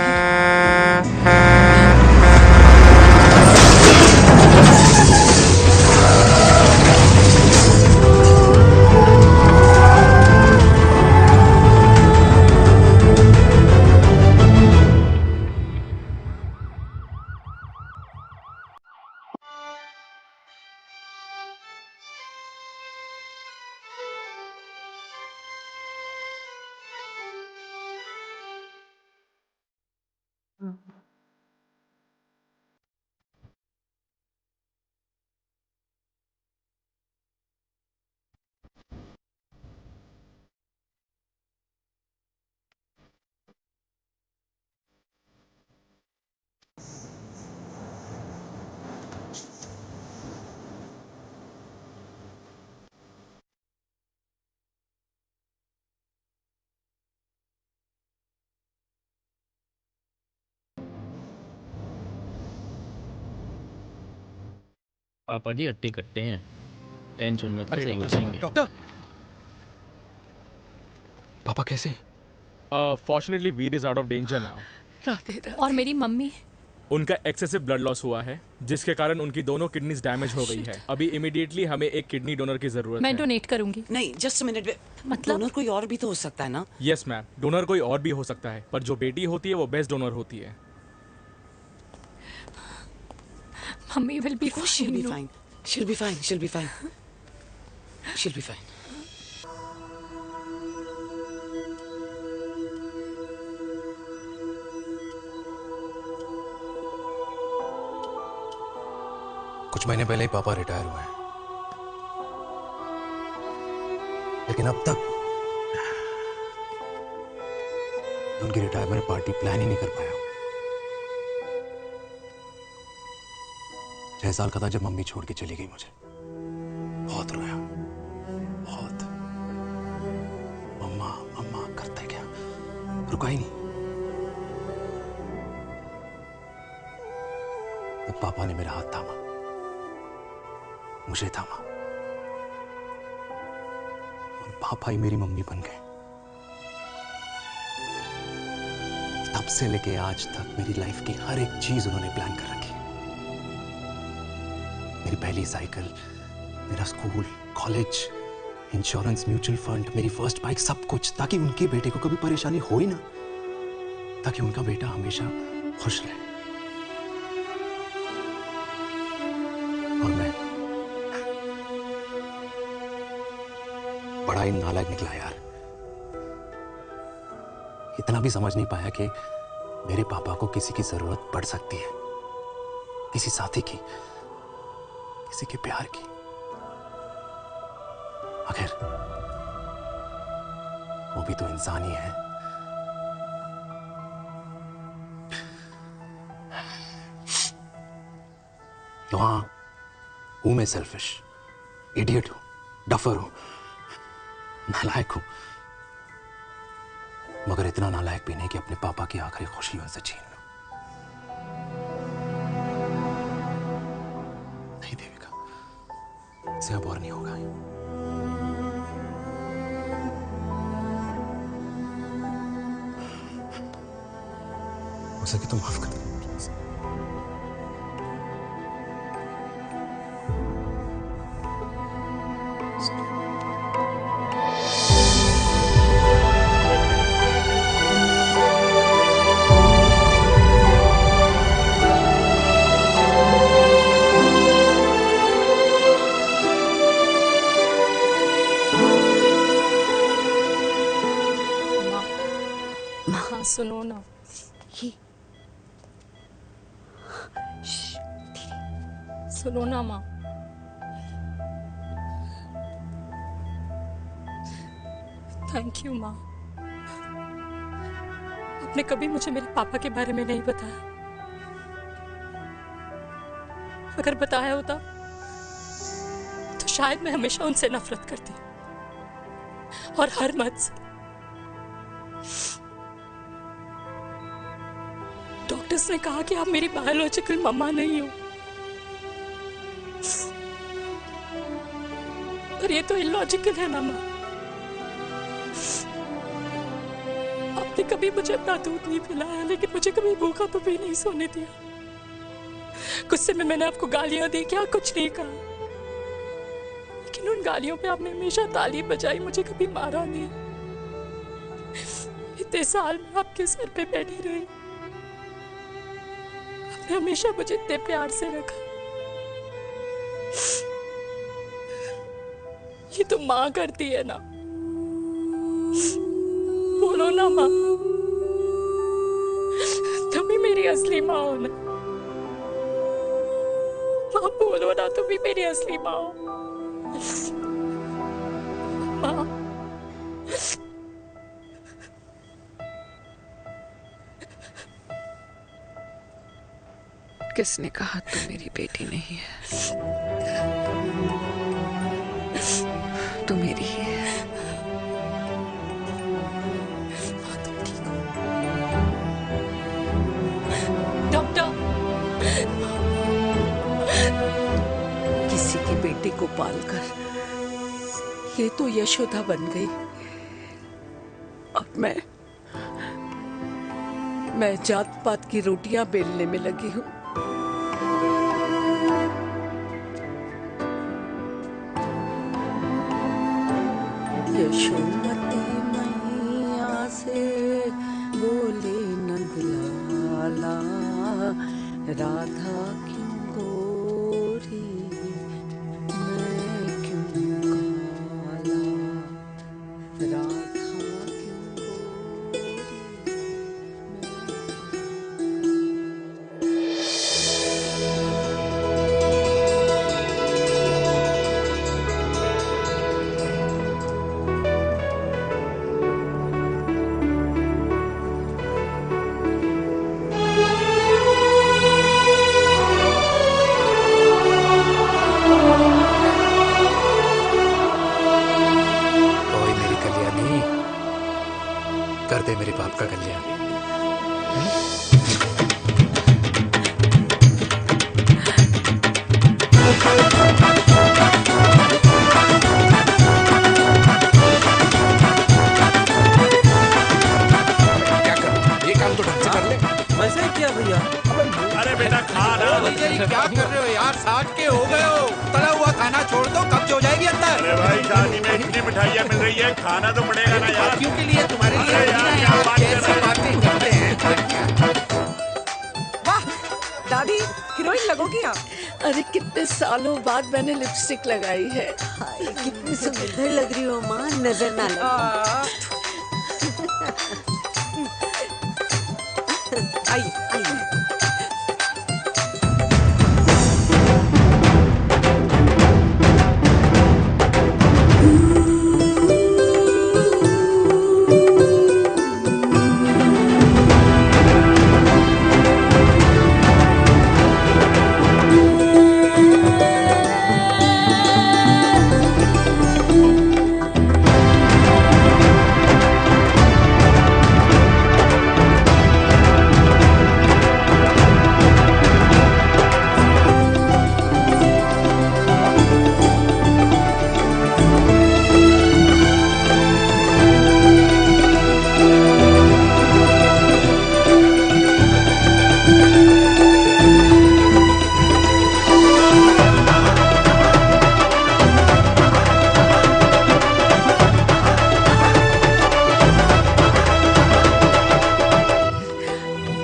Speaker 14: पापा जी हट्टे कट्टे हैं, टेंशन मत लो, सही हो जाएंगे।
Speaker 1: डॉक्टर,
Speaker 7: पापा कैसे?
Speaker 1: Fortunately Veer is out of danger now.
Speaker 11: और मेरी मम्मी?
Speaker 21: उनका एक्सेसिव ब्लड लॉस हुआ है जिसके कारण उनकी दोनों किडनीज डैमेज हो गई है। अभी इमीडिएटली हमें एक किडनी डोनर की जरूरत है।
Speaker 11: मैं डोनेट करूंगी।
Speaker 6: नहीं, जस्ट अ मिनट।
Speaker 11: मतलब
Speaker 6: डोनर कोई और भी तो हो सकता है ना?
Speaker 21: यस मैम, डोनर कोई और भी हो सकता है, पर जो बेटी होती है वो बेस्ट डोनर होती है।
Speaker 11: Mummy will be fine.
Speaker 6: She'll be fine. She'll be fine. She'll be fine. She'll be fine.
Speaker 5: कुछ महीने पहले ही पापा रिटायर हुए हैं, लेकिन अब तक उनकी रिटायरमेंट पार्टी प्लान ही नहीं कर पाया। 6 साल का था जब मम्मी छोड़ के चली गई मुझे। बहुत रोया, बहुत। मम्मा मम्मा करते क्या, रुका ही नहीं। तब पापा ने मेरा हाथ थामा, मुझे थामा, और पापा ही मेरी मम्मी बन गए। तब से लेके आज तक मेरी लाइफ की हर एक चीज उन्होंने प्लान कर रखी। मेरी पहली साइकिल, मेरा school, college, insurance, mutual fund, मेरी फर्स्ट बाइक, सब कुछ, ताकि उनके बेटे को कभी परेशानी हो ही ना, ताकि उनका बेटा हमेशा खुश रहे। और मैं बड़ा ही नालायक निकला यार। इतना भी समझ नहीं पाया कि मेरे पापा को किसी की जरूरत पड़ सकती है, किसी साथी की, किसी के प्यार की। आखिर वो भी तो इंसान ही है। तो हाँ, हूं मैं सेल्फिश, इडियट हूं, डफर हूं, नालायक हूं, मगर इतना नालायक भी नहीं कि अपने पापा की आखिरी खुशी उनसे छीन लूं। नहीं देविका, इसे अब और नहीं होगा। हो सके तो माफ कर दो प्लीज।
Speaker 11: हाँ सुनो ना, सुनो ना माँ। थैंक यू माँ, आपने कभी मुझे मेरे पापा के बारे में नहीं बताया। अगर बताया होता तो शायद मैं हमेशा उनसे नफरत करती, और हर मत से। डॉक्टर्स ने कहा कि आप मेरी बायोलॉजिकल मम्मा नहीं हो, पर ये तो इलॉजिकल है ना माँ। आपने कभी मुझे अपना दूध नहीं पिलाया, लेकिन मुझे कभी भूखा तो भी नहीं सोने दिया। गुस्से में मैंने आपको गालियां दी, क्या कुछ नहीं कहा, लेकिन उन गालियों पे आपने हमेशा ताली बजाई, मुझे कभी मारा नहीं। इतने साल में आपके सर पे बैठी रही, आपने हमेशा मुझे इतने प्यार से रखा। ये तो माँ करती है ना, बोलो ना माँ, तुम ही मेरी असली माँ हो ना। माँ बोलो ना, तुम ही मेरी असली माँ हो। माँ
Speaker 2: किसने कहा तू मेरी बेटी नहीं है? तू मेरी ही है।
Speaker 11: डॉक्टर,
Speaker 15: किसी की बेटी को पालकर ये तो यशोदा बन गई, और मैं जात पात की रोटियां बेलने में लगी हूँ। यशोमती मैया से बोले नंदलाला, राधा क्यों गोरी मैं क्यों काला, राधा
Speaker 5: कर दे मेरे बाप का कल्याण।
Speaker 7: क्या कर, ये काम तो ढंग से कर ले।
Speaker 18: वैसे क्या भैया?
Speaker 3: अरे बेटा खा ना।
Speaker 16: क्या कर रहे हो यार? 60 के हो गए हो, तला हुआ खाना छोड़ दो, कब्ज हो जाएगी अंदर।
Speaker 3: अरे भाई शादी में इतनी मिठाइयाँ मिल रही है, खाना तो पड़ेगा ना यार।
Speaker 16: क्यों के लिए तुम्हारे लिए
Speaker 3: अरे यार, क्या बात कर रहे हो?
Speaker 16: बातें करते हैं।
Speaker 15: वाह दादी, हीरोइन लगोगी आप। अरे कितने सालों बाद मैंने लिपस्टिक लगाई है।
Speaker 10: हाय कितनी सुंदर लग रही हो माँ, नजर ना लगे।
Speaker 15: आइए आइए।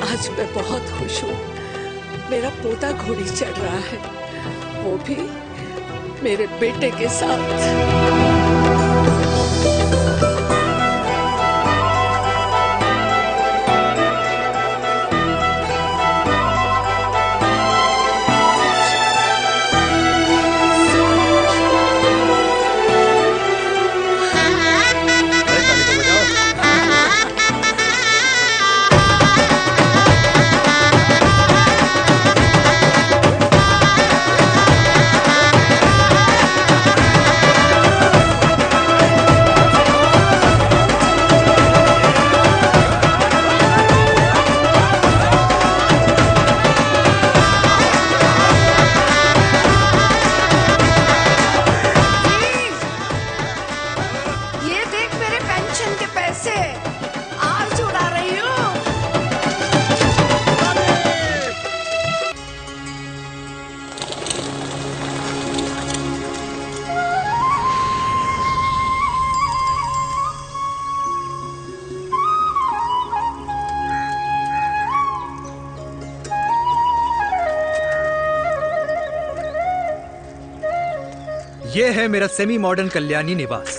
Speaker 15: आज मैं बहुत खुश हूँ। मेरा पोता घोड़ी चढ़ रहा है, वो भी मेरे बेटे के साथ। ये देख मेरे पेंशन के पैसे, आज उड़ा रही हूँ।
Speaker 5: ये है मेरा सेमी मॉडर्न कल्याणी निवास।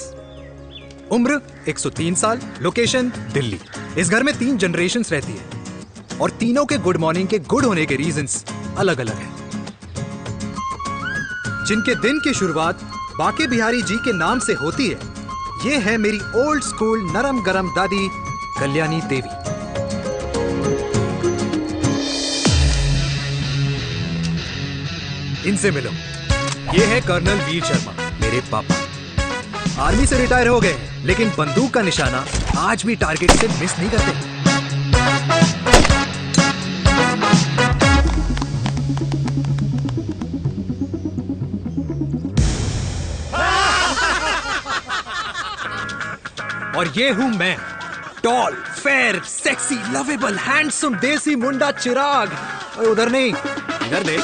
Speaker 5: उम्र 103 साल, लोकेशन दिल्ली। इस घर में 3 जनरेशन्स रहती है और तीनों के गुड मॉर्निंग के गुड होने के रीजंस अलग अलग हैं। जिनके दिन की शुरुआत बाके बिहारी जी के नाम से होती है, ये है मेरी ओल्ड स्कूल नरम गरम दादी कल्याणी देवी। इनसे मिलो। ये है कर्नल वीर शर्मा, मेरे पापा। आर्मी से रिटायर हो गए हैं, लेकिन बंदूक का निशाना आज भी टारगेट से मिस नहीं करते। और ये हूं मैं, tall, fair, sexy, lovable, handsome desi मुंडा चिराग। ओए उधर नहीं, इधर देख।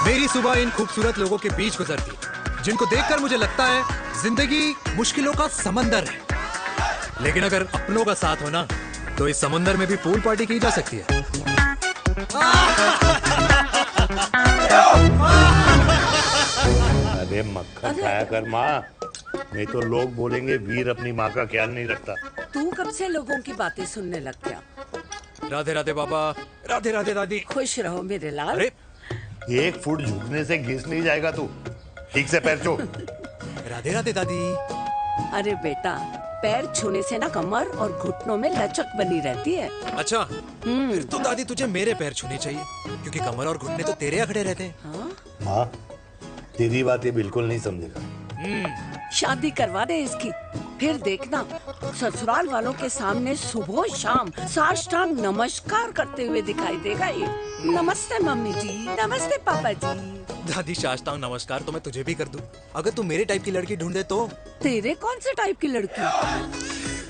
Speaker 5: मेरी सुबह इन खूबसूरत लोगों के बीच गुजरती है, जिनको देखकर मुझे लगता है जिंदगी मुश्किलों का समंदर है, लेकिन अगर अपनों का साथ हो ना तो इस समुंदर में भी पूल पार्टी की जा सकती है।
Speaker 4: अरे मक्खन खाया कर माँ, नहीं तो लोग बोलेंगे वीर अपनी माँ का ख्याल नहीं रखता।
Speaker 15: तू कब से लोगों की बातें सुनने लग गया?
Speaker 5: राधे राधे बाबा, राधे राधे दादी।
Speaker 15: खुश रहो मेरे लाल।
Speaker 4: अरे 1 फुट झुकने से घिस नहीं जाएगा तू, ठीक से पैर छू।
Speaker 5: राधे राधे दादी।
Speaker 15: अरे बेटा, पैर छूने से ना कमर और घुटनों में लचक बनी रहती है।
Speaker 5: अच्छा, फिर तो दादी तुझे मेरे पैर छूने चाहिए, क्योंकि कमर और घुटने तो तेरे अखड़े रहते हैं।
Speaker 4: माँ, तेरी बात ये बिल्कुल नहीं समझेगा।
Speaker 15: शादी करवा दे इसकी, फिर देखना ससुराल वालों के सामने सुबह शाम साष्टांग नमस्कार करते हुए दिखाई देगा ये। नमस्ते मम्मी जी, नमस्ते पापा जी।
Speaker 5: दादी साष्टांग नमस्कार तो मैं तुझे भी कर दूं, अगर तू मेरे टाइप की लड़की ढूंढ दे तो।
Speaker 15: तेरे कौन से टाइप की लड़की?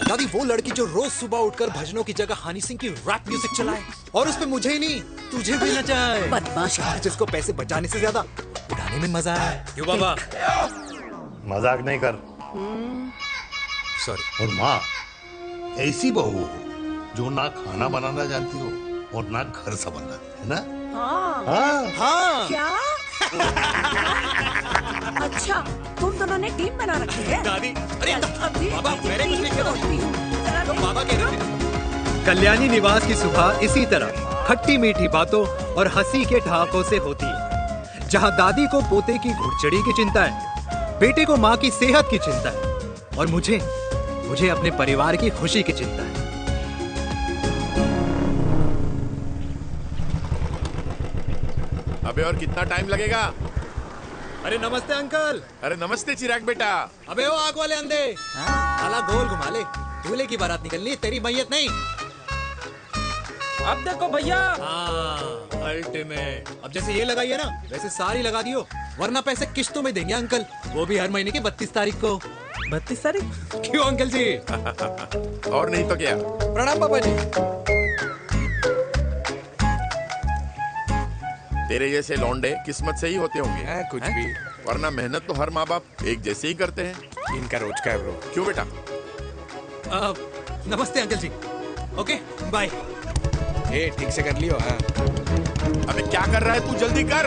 Speaker 5: दादी वो लड़की जो रोज सुबह उठकर भजनों की जगह हनी सिंह की रैप म्यूजिक चलाए, और उसपे मुझे ही नहीं तुझे भी नचाए।
Speaker 15: बदमाश,
Speaker 5: जिसको पैसे बचाने से ज्यादा उड़ाने में मजा है। क्यों बाबा?
Speaker 4: मजाक नहीं कर।
Speaker 5: सॉरी।
Speaker 4: और माँ, ऐसी बहू हो जो ना खाना बनाना जानती हो और ना घर संभालना, है ना?
Speaker 15: हाँ।
Speaker 4: हाँ।
Speaker 15: क्या? अच्छा, तुम दोनों ने टीम बना रखी है?
Speaker 5: दादी, अरे
Speaker 15: बाबा मैंने कुछ नहीं किया।
Speaker 5: बाबा कह रहे थे। कल्याणी निवास की सुबह इसी तरह खट्टी मीठी बातों और हंसी के ठहाकों से होती है, जहां दादी को पोते की घुड़चड़ी की चिंता है, बेटे को माँ की सेहत की चिंता है, और मुझे अपने परिवार की खुशी की चिंता है।
Speaker 12: अबे और कितना टाइम लगेगा?
Speaker 5: अरे नमस्ते अंकल।
Speaker 12: अरे नमस्ते चिराग बेटा।
Speaker 5: अबे वो आग वाले अंधे, साला गोल घुमा ले, दूल्हे की बारात निकलनी, तेरी मैयत नहीं।
Speaker 21: अब देखो भैया।
Speaker 5: अल्टीमेट। अब जैसे ये लगाई है ना, वैसे सारी लगा दियो, वरना पैसे किस्तों में देंगे अंकल, वो भी हर महीने की 32 तारीख को।
Speaker 21: 32 तारीख?
Speaker 5: क्यों अंकल जी?
Speaker 12: और नहीं तो क्या।
Speaker 5: प्रणाम पापा जी।
Speaker 12: तेरे जैसे लौंडे किस्मत से ही होते होंगे।
Speaker 7: कुछ भी,
Speaker 12: वरना मेहनत तो हर माँ बाप एक जैसे ही करते हैं।
Speaker 7: इनका रोज का है ब्रो।
Speaker 12: क्यों बेटा?
Speaker 5: नमस्ते अंकल जी। Okay bye.
Speaker 7: ठीक से कर लियो। हाँ।
Speaker 12: अबे क्या कर रहा है तू, जल्दी कर।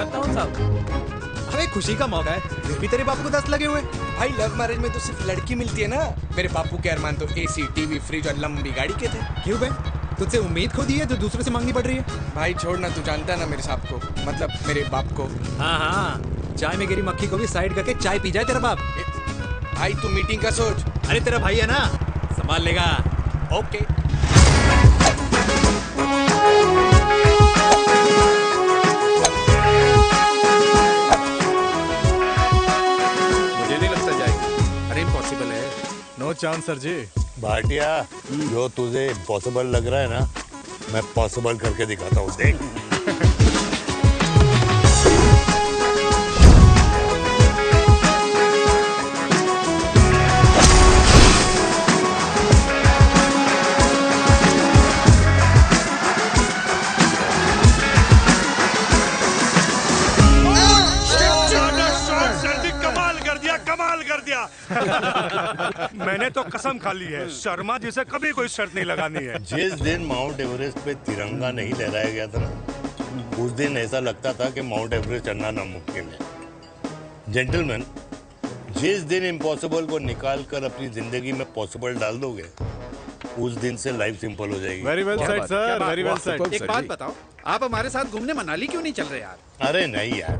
Speaker 5: अबे खुशी का मौका है, फिर भी तेरे बापू को 10 लगे हुए।
Speaker 7: भाई लव मैरिज में तो सिर्फ लड़की मिलती है ना। मेरे बापू के अरमान तो एसी, टीवी, फ्रिज और लंबी गाड़ी के थे।
Speaker 5: क्यों बे? तुझसे उम्मीद खो दी है जो दूसरे से मांगनी पड़ रही है?
Speaker 7: भाई छोड़ना, तू जानता है ना मेरे साहब को, मतलब मेरे बाप को।
Speaker 5: हाँ, चाय में गिरी मक्खी को भी साइड करके चाय पी जाए तेरा बाप।
Speaker 7: भाई तू मीटिंग का सोच।
Speaker 5: अरे तेरा भाई है ना, संभाल लेगा।
Speaker 7: ओके।
Speaker 12: मुझे नहीं लगता जाएगी।
Speaker 7: अरे इम्पॉसिबल है।
Speaker 21: नो चांस सर जी।
Speaker 4: भाटिया, जो तुझे इम्पॉसिबल लग रहा है ना, मैं पॉसिबल करके दिखाता हूँ, देख।
Speaker 20: मैंने तो कसम खा ली है, शर्मा जी से कभी कोई शर्त नहीं लगानी है।
Speaker 4: जिस दिन माउंट एवरेस्ट पे तिरंगा नहीं लहराया गया था ना, उस दिन ऐसा लगता था कि माउंट एवरेस्ट चढ़ना नामुमकिन है। जेंटलमैन, जिस दिन इम्पॉसिबल को निकाल कर अपनी जिंदगी में पॉसिबल डाल दोगे, उस दिन से लाइफ सिंपल हो जाएगी।
Speaker 21: Very well said sir, very well said.
Speaker 16: एक बात बताओ, आप हमारे साथ घूमने मनाली क्यों नहीं चल रहे यार?
Speaker 4: अरे नहीं यार,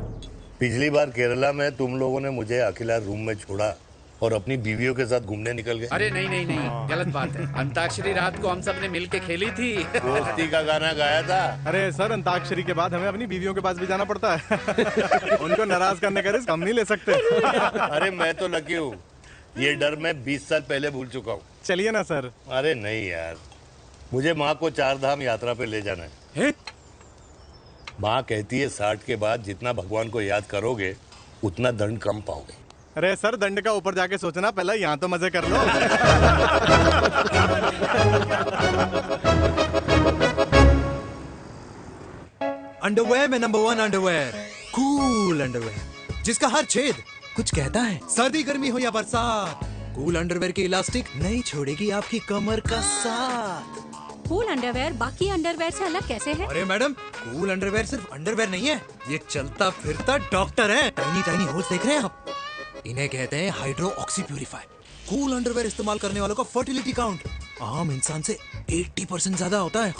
Speaker 4: पिछली बार केरला में तुम लोगों ने मुझे अकेला रूम में छोड़ा और अपनी बीवियों के साथ घूमने निकल गए।
Speaker 16: अरे नहीं नहीं नहीं, गलत बात है। अंताक्षरी रात को हम सब ने मिल के खेली थी।
Speaker 4: दोस्ती का गाना गाया था।
Speaker 21: अरे सर, अंताक्षरी के बाद हमें अपनी बीवियों के पास भी जाना पड़ता है। उनको नाराज करने का रिस्क हम नहीं ले सकते।
Speaker 4: अरे मैं तो लकी हूँ, ये डर मैं 20 साल पहले भूल चुका हूँ।
Speaker 21: चलिए ना सर।
Speaker 4: अरे नहीं यार, मुझे माँ को 4 धाम यात्रा पे ले जाना है। माँ कहती है 60 के बाद जितना भगवान को याद करोगे उतना दंड कम पाओगे।
Speaker 21: अरे सर, दंड का ऊपर जाके सोचना, पहले यहाँ तो मजे कर लो।
Speaker 5: अंडरवेयर में नंबर 1 अंडरवेयर, कूल अंडरवेयर, जिसका हर छेद कुछ कहता है। सर्दी गर्मी हो या बरसात, कूल अंडरवेयर की इलास्टिक नहीं छोड़ेगी आपकी कमर का साथ।
Speaker 11: कूल अंडरवेयर बाकी अंडरवेयर से अलग कैसे है?
Speaker 5: अरे मैडम, कूल अंडरवेयर सिर्फ अंडरवेयर नहीं है, ये चलता फिरता डॉक्टर है। टाइनी टाइनी होल्स देख रहे हैं आप? इन्हें कहते हैं hydro oxy purifier. Cool underwear इस्तेमाल करने वालों का फर्टिलिटी काउंट आम इंसान से 80% ज्यादा होता है।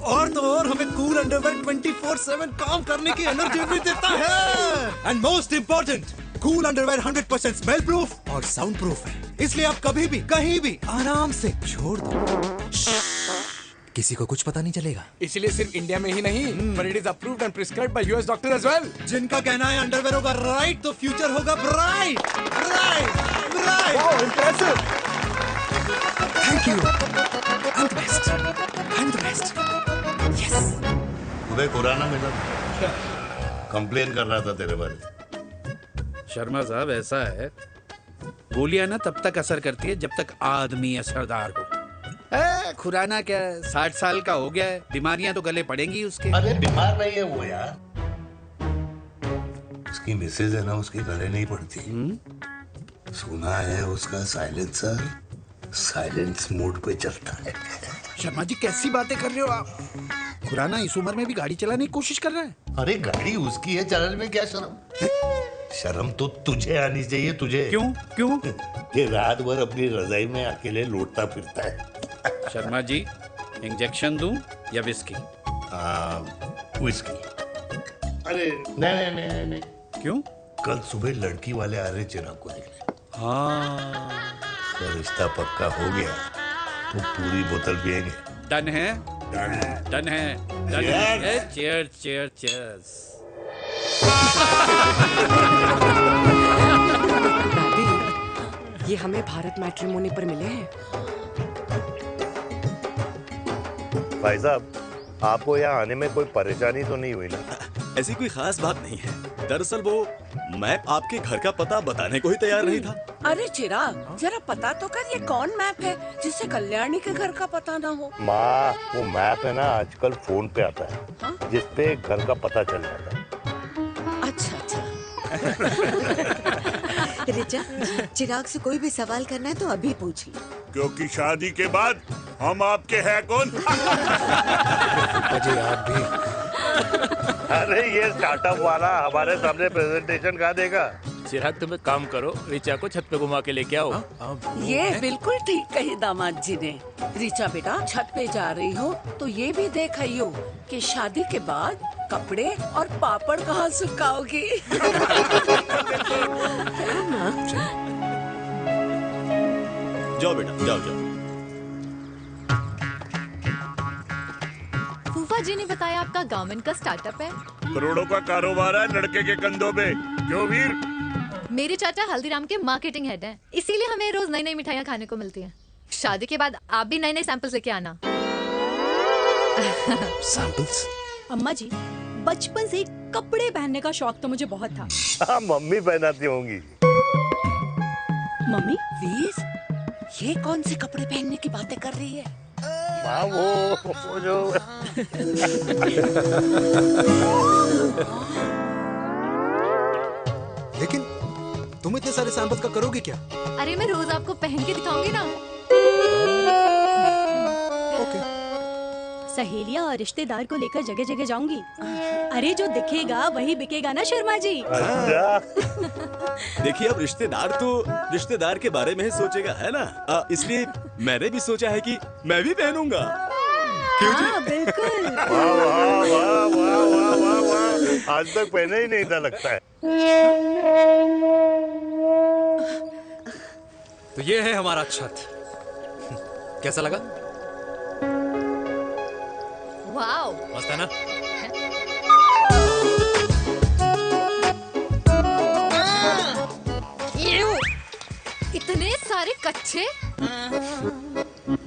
Speaker 5: और तो और हमें कूल अंडरवेयर 24/7 काम करने की एनर्जी भी देता है। And most important, cool underwear 100% smell proof और साउंड प्रूफ है, इसलिए आप कभी भी कहीं भी आराम से छोड़ दो, किसी को कुछ पता नहीं चलेगा।
Speaker 7: इसीलिए सिर्फ इंडिया में ही नहीं, but it is approved and prescribed by US doctor as well.
Speaker 5: जिनका कहना है अंडरवेयर होगा राइट तो फ्यूचर होगा bright, bright, bright.
Speaker 7: Wow, impressive.
Speaker 5: Thank you. I'm the best. I'm the best. Yes.
Speaker 4: उदय खुराना मिला, कंप्लेन कर रहा था तेरे बारे में।
Speaker 16: शर्मा साहब, ऐसा है, गोलियां ना तब तक असर करती है जब तक आदमी असरदार हो। खुराना क्या 60 साल का हो गया है, बीमारियां तो गले पड़ेंगी उसके।
Speaker 4: अरे बीमार नहीं है वो यार, उसकी मिसेज है ना, उसके गले नहीं पड़ती। सुना है उसका साइलेंसर साइलेंस मोड पे चलता है।
Speaker 16: शर्मा जी, कैसी बातें कर रहे हो आप? खुराना इस उम्र में भी गाड़ी चलाने की कोशिश कर रहा है।
Speaker 4: अरे गाड़ी उसकी है, चलाने में क्या शर्म? शर्म तो तुझे आनी चाहिए, तुझे।
Speaker 16: क्यों? क्यों?
Speaker 4: ये रात भर अपनी रजाई में अकेले लौटता फिरता है।
Speaker 16: शर्मा जी, इंजेक्शन दूं या विस्की?
Speaker 4: विस्की। अरे नहीं नहीं नहीं नहीं।
Speaker 16: क्यों?
Speaker 4: कल सुबह लड़की वाले आ रहे चिराग को देखने।
Speaker 16: हाँ,
Speaker 4: तो रिश्ता पक्का हो गया तो पूरी बोतल पिएंगे।
Speaker 16: डन है?
Speaker 4: डन है,
Speaker 16: डन है, डन है। Cheers, cheers, cheers.
Speaker 6: दादी, ये हमें भारत मैट्रिमोनी पर मिले हैं।
Speaker 4: भाई साहब, आपको यहाँ आने में कोई परेशानी तो नहीं हुई ना?
Speaker 1: ऐसी कोई खास बात नहीं है। दरअसल वो मैप आपके घर का पता बताने को ही तैयार नहीं था।
Speaker 15: अरे चिराग, जरा पता तो कर ये कौन मैप है जिससे कल्याणी के घर का पता ना हो।
Speaker 4: माँ, वो मैप है ना आजकल फोन पे आता है, जिसपे घर का पता चल जाता है।
Speaker 15: अच्छा अच्छा।
Speaker 13: रिचा, चिराग से कोई भी सवाल करना है तो अभी पूछ लो,
Speaker 12: क्योंकि शादी के बाद हम आपके हैं कौन?
Speaker 5: अजय आप भी।
Speaker 4: अरे ये स्टार्टअप वाला हमारे सामने प्रेजेंटेशन कहाँ देगा?
Speaker 14: चिराग, तुम एक काम करो, रिचा को छत पे घुमा के लेके आओ।
Speaker 15: ये बिल्कुल ठीक कही दामाद जी ने। रिचा बेटा, छत पे जा रही हो तो ये भी देख आइयो कि शादी के बाद कपड़े और पापड़ कहाँ सुखाओगी।
Speaker 1: जाओ बेटा, जाओ जाओ।
Speaker 8: फूफा जी ने बताया आपका गारमेंट का स्टार्टअप है।
Speaker 12: करोड़ों का कारोबार है लड़के के कंधों पे। क्यों वीर?
Speaker 8: मेरे चाचा हल्दीराम के मार्केटिंग हेड हैं, इसीलिए हमें रोज नई नई मिठाइयाँ खाने को मिलती हैं। शादी के बाद आप भी नए नए सैंपल्स लेके आना।
Speaker 5: सैंपल्स?
Speaker 11: अम्मा जी, बचपन से ही कपड़े पहनने का शौक तो मुझे बहुत था।
Speaker 4: हाँ, मम्मी पहनाती होंगी।
Speaker 11: मम्मी?
Speaker 15: वीर, ये कौन से कपड़े पहनने की बातें कर रही है?
Speaker 4: माँ, वो जो
Speaker 5: लेकिन तुम इतने सारे सैंपल्स का करोगे क्या?
Speaker 8: अरे मैं रोज आपको पहन के दिखाऊंगी ना।
Speaker 11: सहेलियां और रिश्तेदार को लेकर जगह जगह जाऊंगी। अरे जो दिखेगा वही बिकेगा ना शर्मा जी।
Speaker 1: देखिए, अब रिश्तेदार तो रिश्तेदार के बारे में ही सोचेगा, है ना? इसलिए मैंने भी सोचा है कि मैं भी पहनूंगा।
Speaker 11: हाँ, बिल्कुल।
Speaker 4: वाह वाह वाह वाह वाह वाह वाह, आज तक पहने ही नहीं था लगता है।
Speaker 5: तो ये है हमारा छत, कैसा लगा?
Speaker 8: वाओ,
Speaker 5: मस्त है ना?
Speaker 8: इतने सारे कच्चे।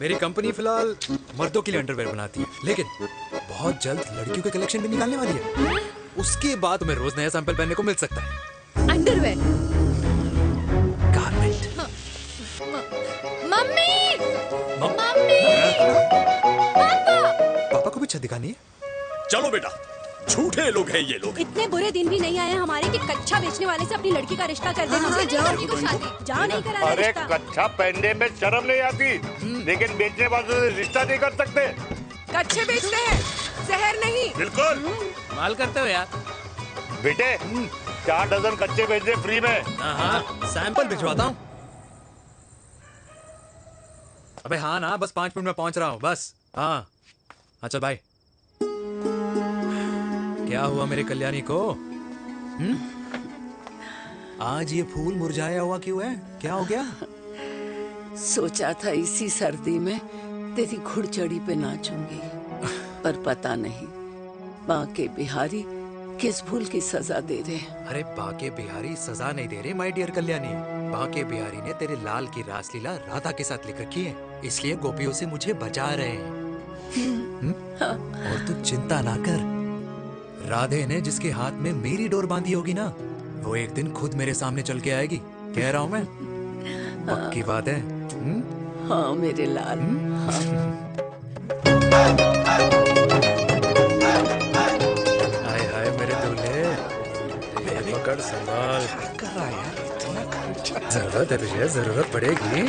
Speaker 5: मेरी कंपनी फिलहाल मर्दों के लिए अंडरवेयर बनाती है, लेकिन बहुत जल्द लड़कियों के कलेक्शन भी निकालने वाली है। उसके बाद तुम्हें रोज नया सैंपल पहनने को मिल सकता है।
Speaker 8: अंडरवेयर?
Speaker 5: गारमेंट।
Speaker 8: मम्मी, मम्मी,
Speaker 5: पापा को भी छत दिखानी है।
Speaker 1: चलो बेटा,
Speaker 12: झूठे लोग हैं ये लोग।
Speaker 9: इतने बुरे दिन भी नहीं आए हमारे कि कच्चा बेचने वाले से अपनी लड़की का रिश्ता कर दे। मुझे नहीं करनी कोई शादी, जहाँ नहीं करा
Speaker 4: अरे
Speaker 9: रिश्ता।
Speaker 4: कच्चा पहनने में शर्म नहीं आती, लेकिन बेचने वालों से रिश्ता नहीं कर सकते।
Speaker 15: कच्चे बेचते हैं, जहर नहीं।
Speaker 4: बिल्कुल
Speaker 7: माल करते हो यार।
Speaker 4: बेटे 4 डजन कच्चे बेच दे फ्री में।
Speaker 5: हाँ, सैंपल भिजवाता हूँ। अबे हाँ ना, बस 5 मिनट में पहुंच रहा हूँ बस। हाँ अच्छा भाई। क्या हुआ मेरे कल्याणी को? आज ये फूल मुरझाया हुआ क्यों है? क्या हो गया?
Speaker 15: सोचा था इसी सर्दी में तेरी घुड़चड़ी पे नाचूंगी, पर पता नहीं बाके बिहारी किस भूल की सजा दे रहे हैं।
Speaker 5: अरे बाके बिहारी सजा नहीं दे रहे माय डियर कल्याणी। बाके बिहारी ने तेरे लाल की रासलीला राधा के साथ लिख रखी है, इसलिए गोपियों से मुझे बचा रहे हैं। और तू चिंता ना कर, राधे ने जिसके हाथ में मेरी डोर बांधी होगी ना, वो एक दिन खुद मेरे सामने चल के आएगी। कह रहा हूँ मैं, पक्की बात है।
Speaker 15: हाँ मेरे लाल।
Speaker 5: हाय हाय मेरे दूल्हे, ये पकड़ संभाल।
Speaker 7: कर रहा है यार, इतना खर्चा।
Speaker 5: जरूरत है तुझे, जरूरत पड़ेगी।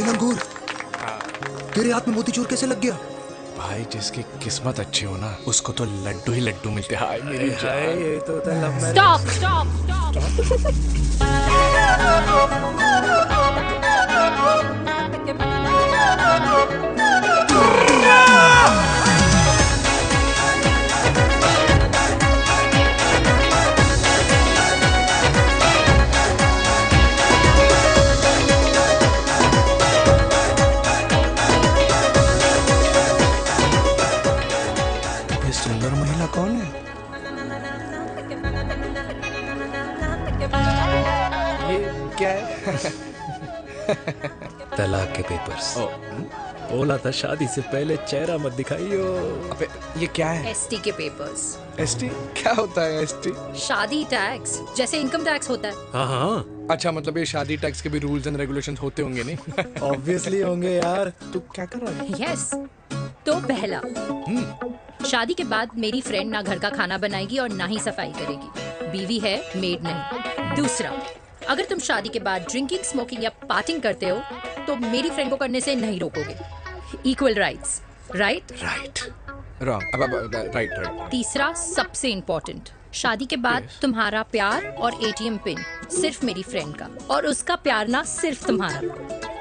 Speaker 5: लंगूर, तेरे हाथ में मोतीचूर कैसे लग गया?
Speaker 7: भाई जिसकी किस्मत अच्छी हो ना, उसको तो लड्डू ही लड्डू मिलते हैं। हाय मेरी
Speaker 5: हाय, ये तो होता है लव मैरिज।
Speaker 8: स्टॉप स्टॉप
Speaker 7: ये सुंदर महिला कौन है? ये क्या है?
Speaker 5: तलाक के पेपर्स। बोला था शादी से पहले चेहरा मत दिखाइयो।
Speaker 7: अबे ये क्या है?
Speaker 8: एसटी के पेपर्स।
Speaker 7: एसटी क्या होता है? एसटी
Speaker 8: शादी टैक्स, जैसे इनकम टैक्स होता है।
Speaker 5: हाँ हाँ।
Speaker 7: अच्छा, मतलब ये शादी टैक्स के भी रूल्स एंड रेगुलेशंस होते होंगे नहीं?
Speaker 5: ऑब्वियसली होंगे यार।
Speaker 7: तू क्या कर रहा है?
Speaker 8: यस। तो पहला, शादी के बाद मेरी फ्रेंड ना घर का खाना बनाएगी और ना ही सफाई करेगी, बीवी है, मेड नहीं। दूसरा, अगर तुम शादी के बाद ड्रिंकिंग, स्मोकिंग या पार्टिंग करते हो तो मेरी फ्रेंड को करने से नहीं रोकोगे। Equal rights, right?
Speaker 7: Right. Wrong. अब राइट राइट।
Speaker 8: तीसरा, सबसे इम्पोर्टेंट, शादी के बाद तुम्हारा प्यार और एटीएम पिन सिर्फ मेरी फ्रेंड का, और उसका प्यार ना सिर्फ तुम्हारा,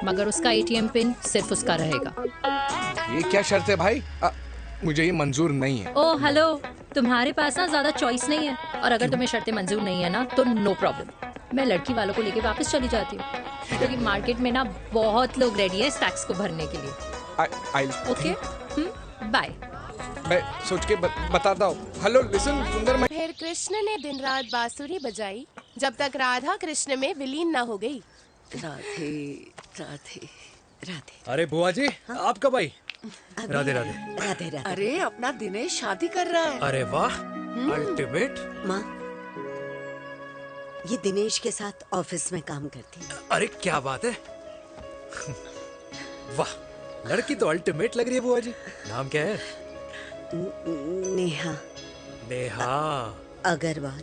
Speaker 8: मगर उसका एटीएम पिन सिर्फ उसका रहेगा।
Speaker 7: ये क्या शर्त है भाई? मुझे ये मंजूर नहीं है।
Speaker 8: ओ हेलो, तुम्हारे पास ना ज्यादा चॉइस नहीं है, और अगर तुम्हें शर्तें मंजूर नहीं है ना तो नो प्रॉब्लम, मैं लड़की वालों को लेके वापस चली जाती हूँ, क्योंकि मार्केट में ना बहुत लोग रेडी है इस टैक्स को भरने के लिए। Okay, bye.
Speaker 7: मैं सोच के बताता हूँ। हेलो लिसन सुंदर।
Speaker 22: फिर कृष्ण ने दिन रात बांसुरी बजाई जब तक राधा कृष्ण में विलीन न हो गई।
Speaker 15: राधे राधे राधे।
Speaker 5: अरे बुआ जी, आप कब आई? राधे राधे।
Speaker 13: राधे राधे।
Speaker 15: अरे अपना दिनेश शादी कर रहा है।
Speaker 5: अरे वाह, अल्टीमेट।
Speaker 13: माँ, ये दिनेश के साथ ऑफिस में काम करती है।
Speaker 5: अरे क्या बात है। वाह, लड़की तो अल्टीमेट लग रही है बुआ जी। नाम क्या है?
Speaker 13: नेहा।
Speaker 5: नेहा
Speaker 13: अग्रवाल।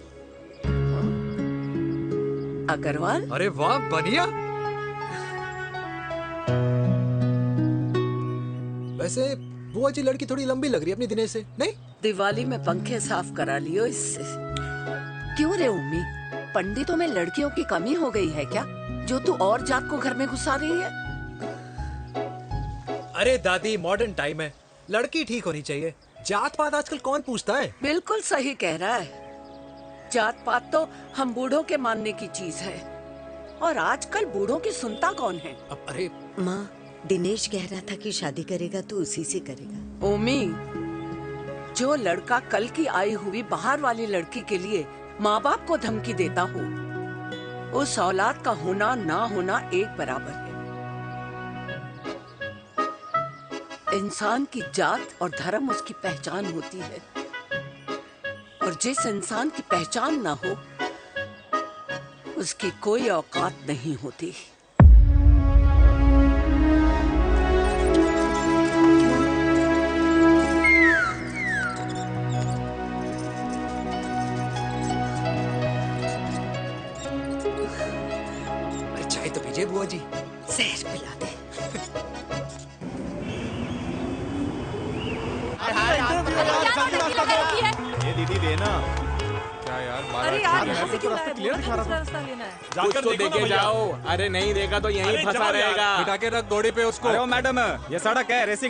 Speaker 15: अग्रवाल?
Speaker 5: अरे वाह, बढ़िया। वैसे बुआ जी लड़की थोड़ी लंबी लग रही है अपनी दिनेश से, नहीं?
Speaker 15: दिवाली में पंखे साफ करा लियो इससे। क्यों रे उम्मी, पंडितों में लड़कियों की कमी हो गई है क्या, जो तू और जात को घर में घुसा रही है?
Speaker 5: अरे दादी, मॉडर्न टाइम है, लड़की ठीक होनी चाहिए। जात पात आजकल कौन पूछता है?
Speaker 15: बिल्कुल सही कह रहा है। जात पात तो हम बूढ़ों के मानने की चीज है, और आजकल बूढ़ों की सुनता कौन है?
Speaker 5: अरे
Speaker 13: माँ, दिनेश कह रहा था कि शादी करेगा तो उसी से करेगा।
Speaker 15: ओमी, जो लड़का कल की आई हुई बाहर वाली लड़की के लिए माँ बाप को धमकी देता हो, उस औलाद का होना ना होना एक बराबर है। इंसान की जात और धर्म उसकी पहचान होती है, और जिस इंसान की पहचान ना हो
Speaker 6: उसकी कोई औकात नहीं होती।
Speaker 5: चाय तो भेजे बुआ जी।
Speaker 13: जहर पिला दे।
Speaker 1: ये दीदी देना।
Speaker 3: क्या यार
Speaker 2: अरे यार यहाँ से क्यों आए?
Speaker 1: क्लियर दिखा रहा था।
Speaker 2: रास्ता लेना है।
Speaker 3: कुछ तो देके जाओ। अरे नहीं देखा तो यहीं फंसा रहेगा।
Speaker 1: बिठा के रख घोड़ी पे उसको। अरे वो मैडम, ये सड़क है, रेसिंग